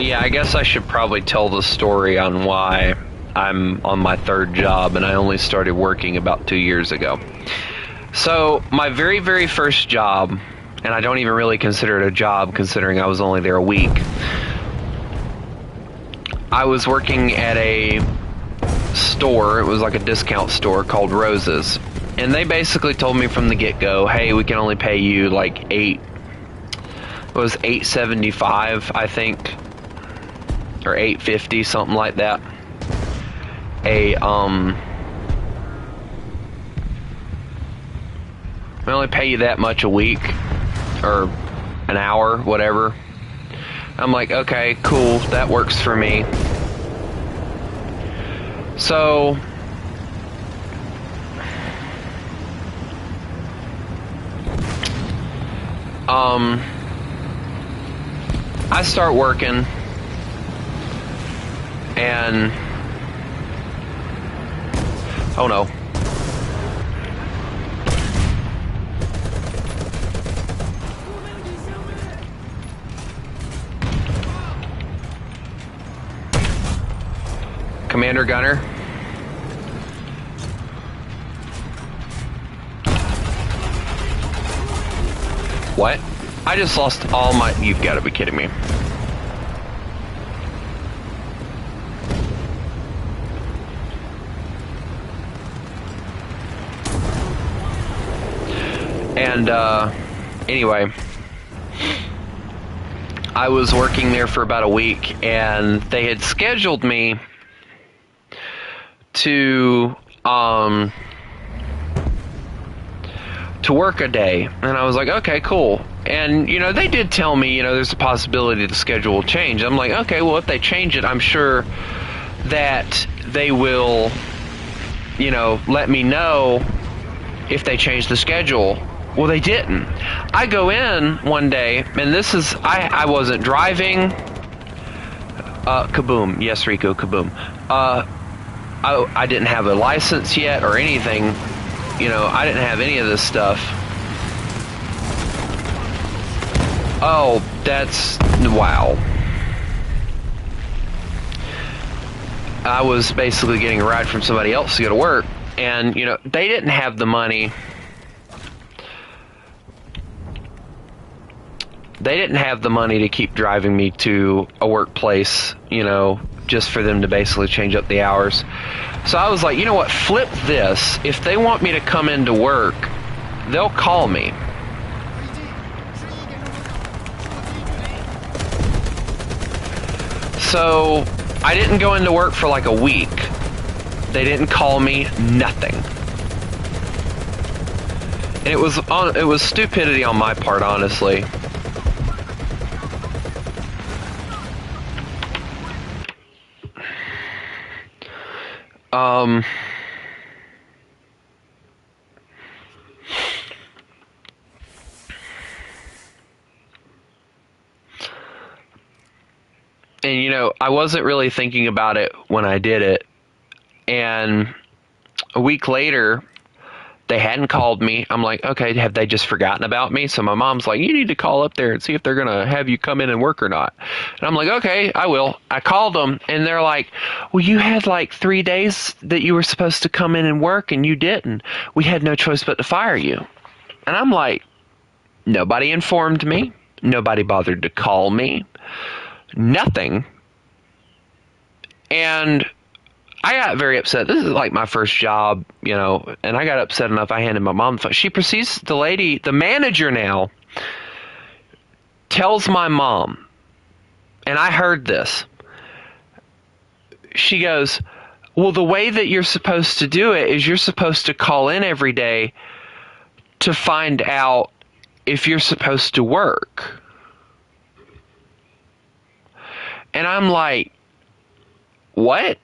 yeah, I guess I should probably tell the story on why I'm on my third job and I only started working about 2 years ago. So, my very, very first job, and I don't even really consider it a job considering I was only there a week, I was working at a store. It was like a discount store called Rose's. And they basically told me from the get-go, hey, we can only pay you like $8.75, I think, or $8.50, something like that. We only pay you that much a week, or an hour, whatever. I'm like, okay, cool, that works for me. So, I start working, and oh no. Commander Gunner. What? I just lost all my... You've got to be kidding me. And, anyway, I was working there for about a week, and they had scheduled me to work a day, and I was like, okay, cool. And you know, they did tell me, you know, there's a possibility the schedule will change. I'm like, okay, well, if they change it, I'm sure that they will, you know, let me know if they change the schedule. Well, they didn't. I go in one day, and this is, I wasn't driving. Kaboom. Yes, Rico, kaboom. I didn't have a license yet or anything. You know, I didn't have any of this stuff. Oh, that's... wow. I was basically getting a ride from somebody else to go to work. And, you know, they didn't have the money. They didn't have the money to keep driving me to a workplace, you know, just for them to basically change up the hours. So I was like, you know what, flip this. If they want me to come into work, they'll call me. So I didn't go into work for like a week. They didn't call me, nothing. And it was stupidity on my part, honestly. And you know, I wasn't really thinking about it when I did it. And a week later, they hadn't called me. I'm like, okay, have they just forgotten about me? So my mom's like, you need to call up there and see if they're going to have you come in and work or not. And I'm like, okay, I will. I called them, and they're like, well, you had like 3 days that you were supposed to come in and work, and you didn't. We had no choice but to fire you. And I'm like, nobody informed me. Nobody bothered to call me. Nothing. And I got very upset. This is like my first job, you know, and I got upset enough I handed my mom the phone. She proceeds, the lady, the manager now, tells my mom, and I heard this. She goes, well, the way that you're supposed to do it is you're supposed to call in every day to find out if you're supposed to work. And I'm like, what?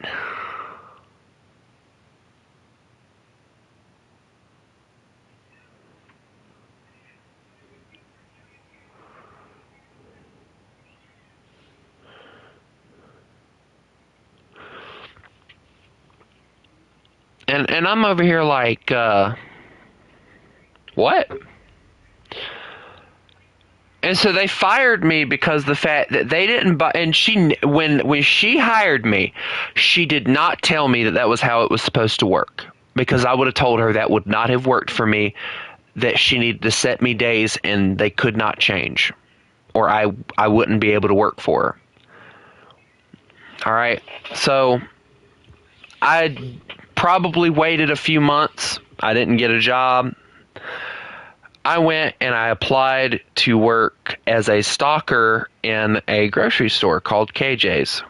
And I'm over here like, what? And so they fired me because the fact that they didn't buy, and when she hired me, she did not tell me that that was how it was supposed to work, because I would have told her that would not have worked for me, that she needed to set me days and they could not change, or I wouldn't be able to work for her. All right. So I probably waited a few months. I didn't get a job. I went and I applied to work as a stalker in a grocery store called KJ's.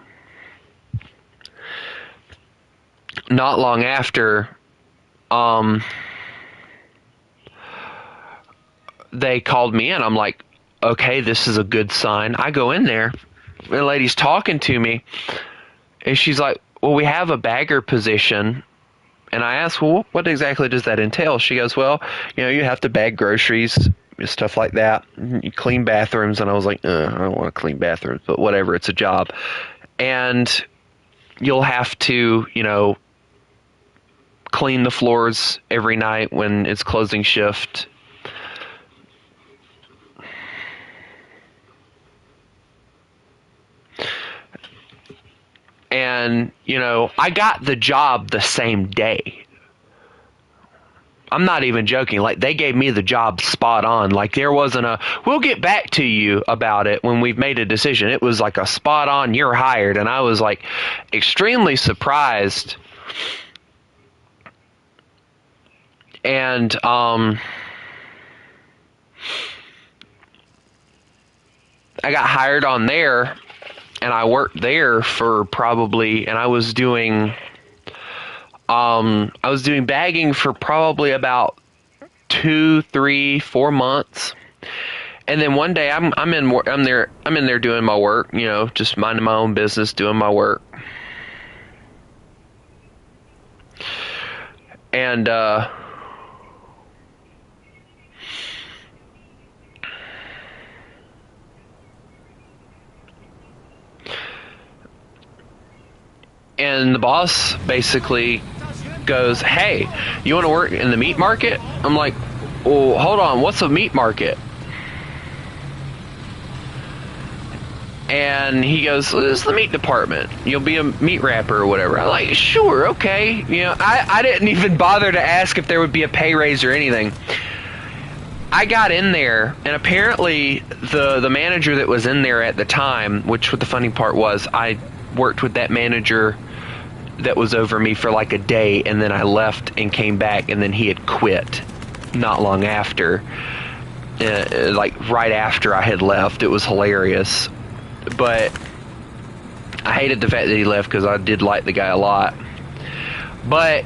Not long after, they called me in. I'm like, okay, this is a good sign. I go in there, the lady's talking to me, and she's like, well, we have a bagger position. And I asked, well, what exactly does that entail? She goes, well, you have to bag groceries, stuff like that. You clean bathrooms. And I was like, I don't want to clean bathrooms, but whatever, it's a job. And you'll have to, clean the floors every night when it's closing shift. And, I got the job the same day. I'm not even joking. Like, they gave me the job spot on. Like, there wasn't we'll get back to you about it when we've made a decision. It was like a spot on, you're hired. And I was like extremely surprised. And, I got hired on there, and I worked there for and I was doing bagging for probably about 2, 3, 4 months. And then one day I'm in there doing my work, just minding my own business, doing my work. And and the boss basically goes, hey, you want to work in the meat market? I'm like, well, hold on, what's a meat market? And he goes, well, this is the meat department. You'll be a meat wrapper or whatever. I'm like, sure, okay. I didn't even bother to ask if there would be a pay raise or anything. I got in there, and apparently the manager that was in there at the time, which what the funny part was, I worked with that manager that was over me for like a day, and then I left and came back, and then he had quit not long after, like right after I had left. It was hilarious, but I hated the fact that he left because I did like the guy a lot. But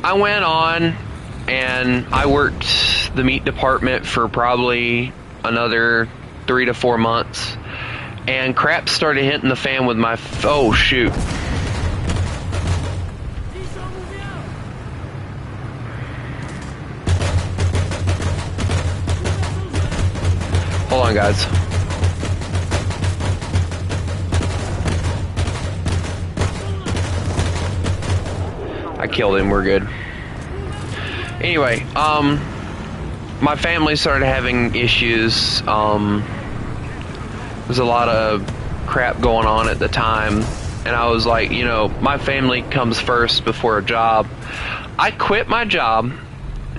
I went on and I worked the meat department for probably another 3 to 4 months, and crap started hitting the fan with my oh shoot. Hold on, guys. I killed him, we're good. Anyway, my family started having issues. There's a lot of crap going on at the time, and I was like, my family comes first before a job. I quit my job.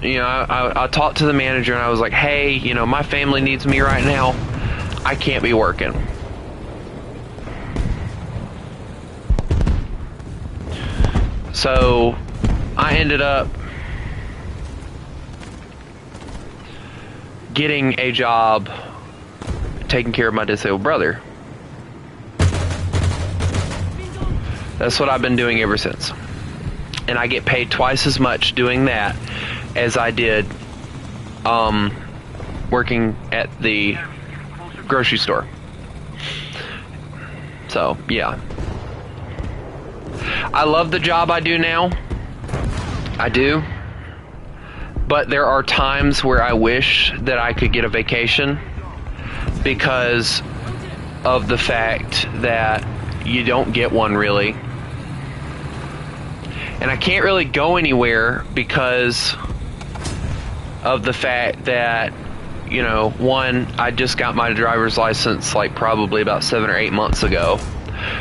I talked to the manager, and I was like, hey, my family needs me right now. I can't be working. So I ended up getting a job taking care of my disabled brother. That's what I've been doing ever since. And I get paid twice as much doing that as I did working at the grocery store. So, yeah. I love the job I do now. I do. But there are times where I wish that I could get a vacation because of the fact that you don't get one really. And I can't really go anywhere because of the fact that, you know, one, I just got my driver's license like probably about 7 or 8 months ago.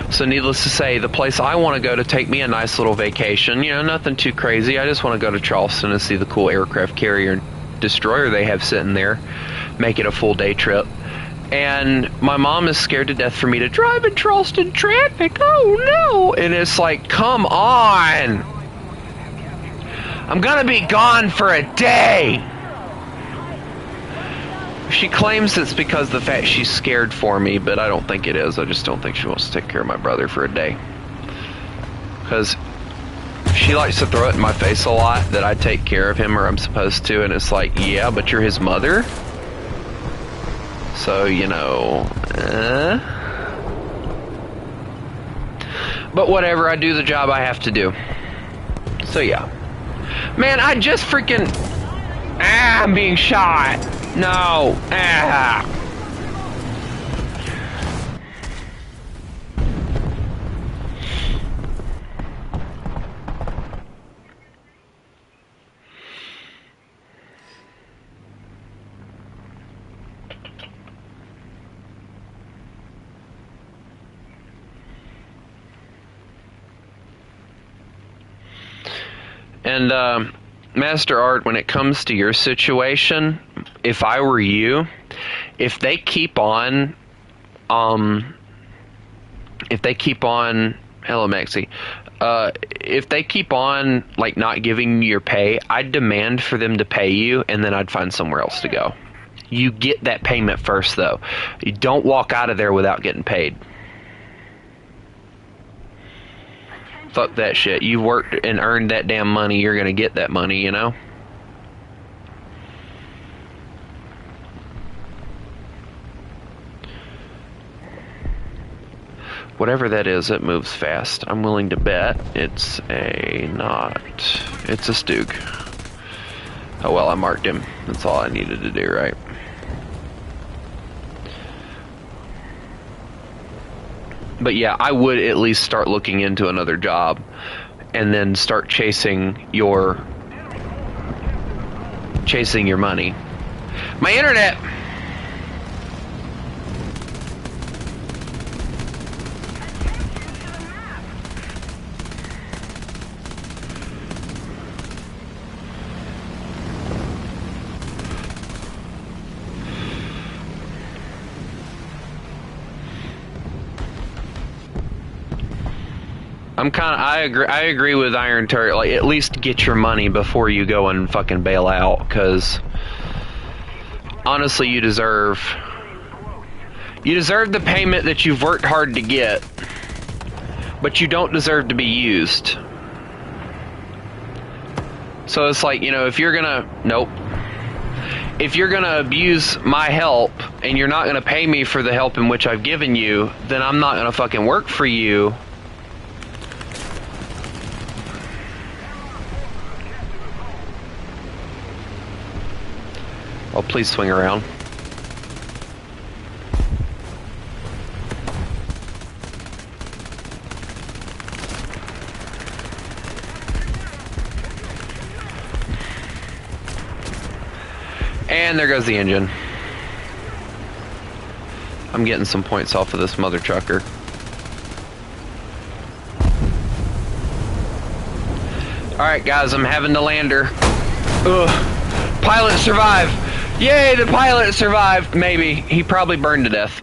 So needless to say, the place I want to go to take me a nice little vacation, you know, nothing too crazy. I just want to go to Charleston and see the cool aircraft carrier and destroyer they have sitting there, make it a full day trip. And my mom is scared to death for me to drive in Charleston traffic. Oh no! And it's like, come on! I'm gonna be gone for a day! She claims it's because of the fact she's scared for me, but I don't think it is. I just don't think she wants to take care of my brother for a day. Because she likes to throw it in my face a lot that I take care of him or I'm supposed to, and it's like, yeah, but you're his mother? So, you know, But whatever, I do the job I have to do. So yeah. Man, I just freaking... I'm being shot! No! And, Master Art, when it comes to your situation, if I were you, if they keep on, hello Maxie, if they keep on, like, not giving you your pay, I'd demand for them to pay you, and then I'd find somewhere else to go. You get that payment first, though. You don't walk out of there without getting paid. Fuck that shit. You worked and earned that damn money, you're gonna get that money, you know? Whatever that is, it moves fast. I'm willing to bet it's a Stug. Oh well, I marked him. That's all I needed to do, right? But yeah, I would at least start looking into another job and then start chasing your money. My internet! I agree with Iron Turret. Like, at least get your money before you go and fucking bail out, because honestly, you deserve the payment that you've worked hard to get, but you don't deserve to be used. So it's like, you know, if you're gonna abuse my help and you're not gonna pay me for the help in which I've given you, then I'm not gonna fucking work for you. Oh, please swing around. And there goes the engine. I'm getting some points off of this mother trucker. Alright guys, I'm having to land her. Ugh. Pilot survived! Yay, the pilot survived! Maybe. He probably burned to death.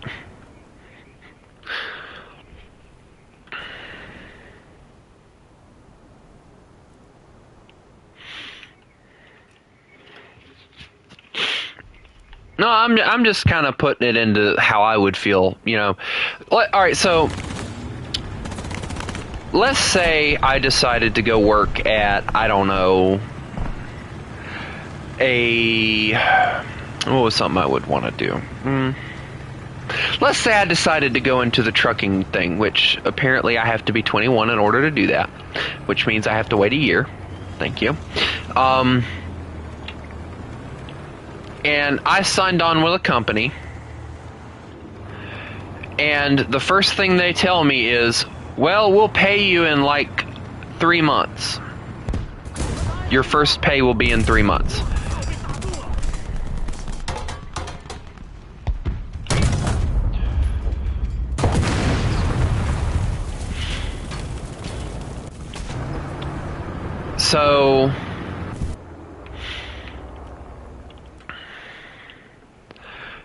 No, I'm just kind of putting it into how I would feel, you know. Alright, so let's say I decided to go work at, I don't know, what was something I would want to do? Let's say I decided to go into the trucking thing, which apparently I have to be 21 in order to do that, which means I have to wait a year. Thank you. And I signed on with a company, and the first thing they tell me is, well, we'll pay you in like 3 months. Your first pay will be in 3 months. So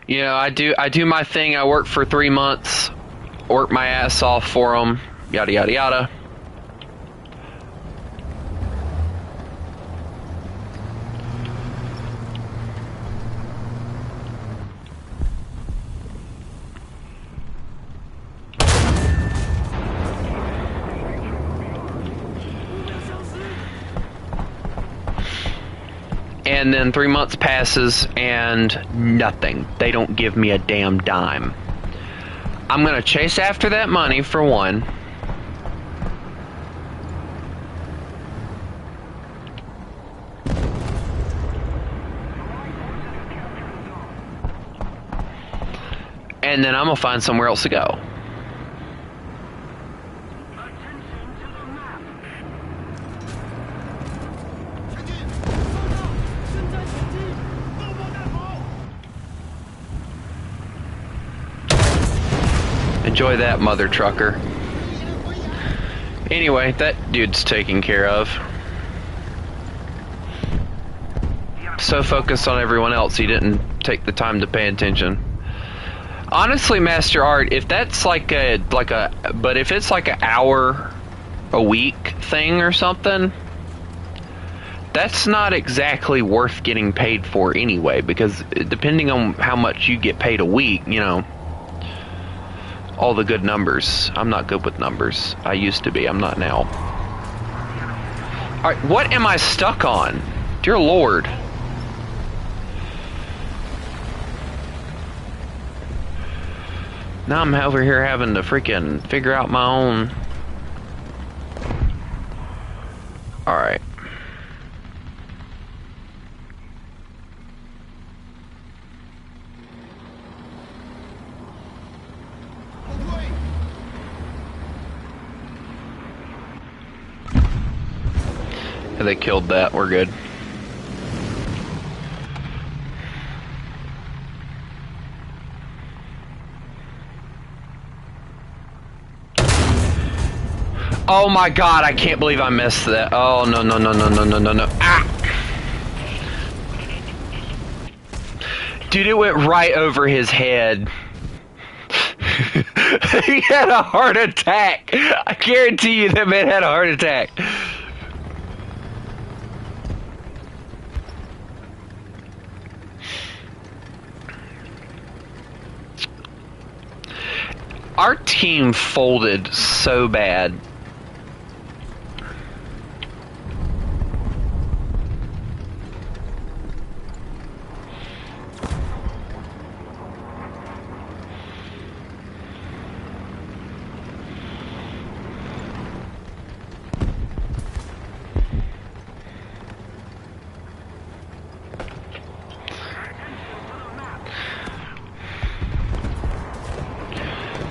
you know, I do my thing. I work for 3 months, work my ass off for them, yada yada yada. And then 3 months passes and nothing. They don't give me a damn dime. I'm gonna chase after that money for one. And then I'm gonna find somewhere else to go. Enjoy that, mother trucker. Anyway, that dude's taken care of. So focused on everyone else, he didn't take the time to pay attention. Honestly, Master Art, if that's but if it's like an hour a week thing or something, that's not exactly worth getting paid for anyway, because depending on how much you get paid a week, you know, all the good numbers. I'm not good with numbers. I used to be. I'm not now. Alright, what am I stuck on? Dear Lord. Now I'm over here having to freaking figure out my own. Alright. They killed that. We're good. Oh my god, I can't believe I missed that. Oh, no, no, no, no, no, no, no, no. Ah! Dude, it went right over his head. He had a heart attack. I guarantee you that man had a heart attack. Our team folded so bad.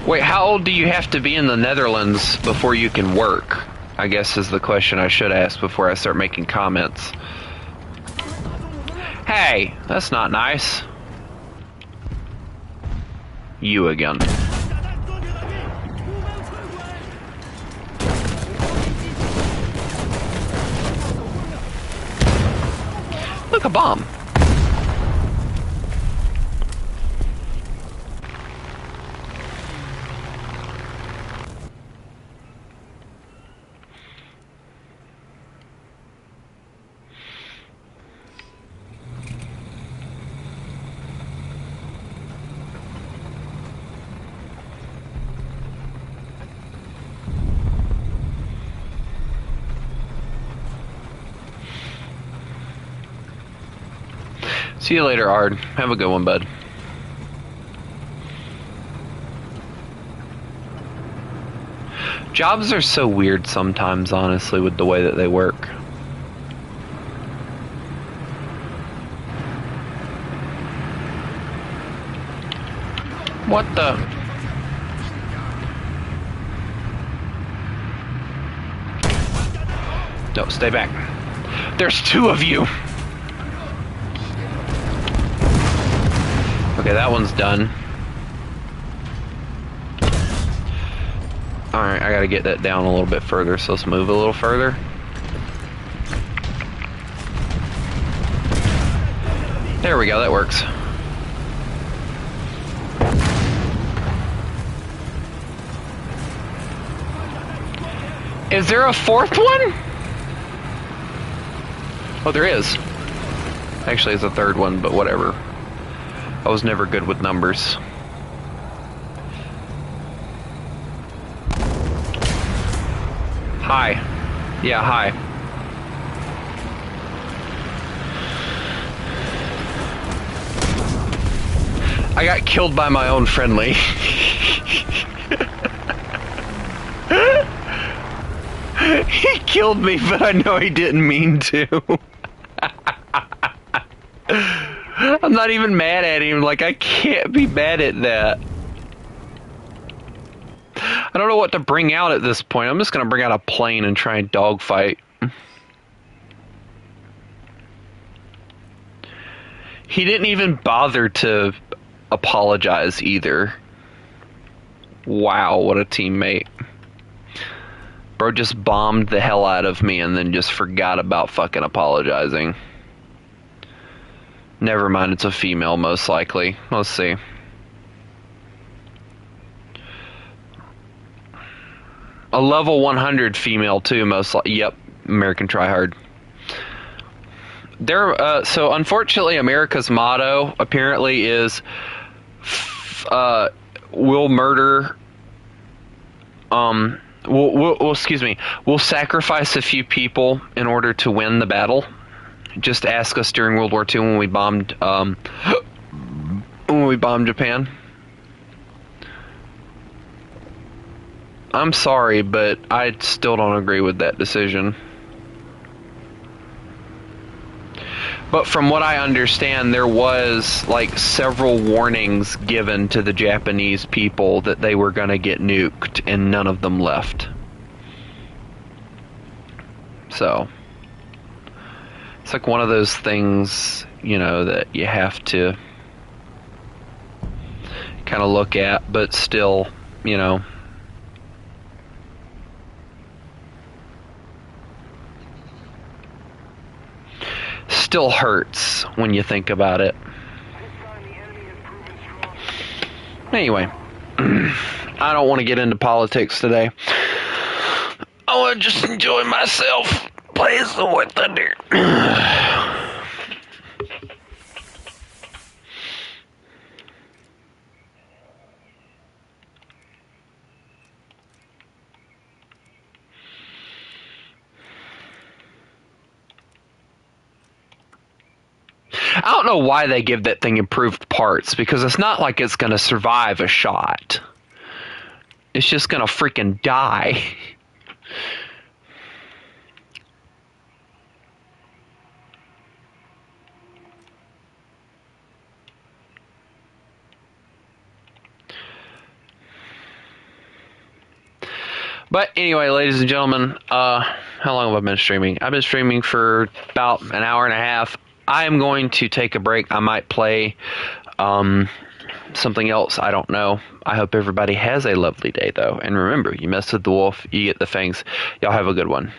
Wait, how old do you have to be in the Netherlands before you can work? I guess is the question I should ask before I start making comments. Hey, that's not nice. You again. Look, a bomb. See you later, Ard. Have a good one, bud. Jobs are so weird sometimes, honestly, with the way that they work. What the? No, stay back. There's two of you. Okay, that one's done. Alright, I gotta get that down a little bit further, so let's move a little further. There we go, that works. Is there a fourth one? Oh, there is. Actually, it's a third one, but whatever. I was never good with numbers. Hi. Yeah, hi. I got killed by my own friendly. He killed me, but I know he didn't mean to. I'm not even mad at him. Like, I can't be mad at that. I don't know what to bring out at this point. I'm just gonna bring out a plane and try and dogfight. He didn't even bother to apologize either. Wow, what a teammate. Bro just bombed the hell out of me and then just forgot about fucking apologizing. Never mind, it's a female most likely. Let's see. A level 100 female too, most likely. Yep, American Tryhard. So unfortunately, America's motto apparently is, we'll murder. We'll sacrifice a few people in order to win the battle. Just ask us during World War II when we bombed Japan. I'm sorry, but I still don't agree with that decision. But from what I understand, there was like several warnings given to the Japanese people that they were going to get nuked, and none of them left. So it's like one of those things, you know, that you have to kind of look at, but still, you know. Still hurts when you think about it. Anyway, I don't want to get into politics today. I want to just enjoy myself. Play some War Thunder. I don't know why they give that thing improved parts, because it's not like it's going to survive a shot. It's just going to freaking die. But anyway, ladies and gentlemen, how long have I been streaming? I've been streaming for about an hour and a half. I am going to take a break. I might play something else. I don't know. I hope everybody has a lovely day, though. And remember, you mess with the wolf, you get the fangs. Y'all have a good one.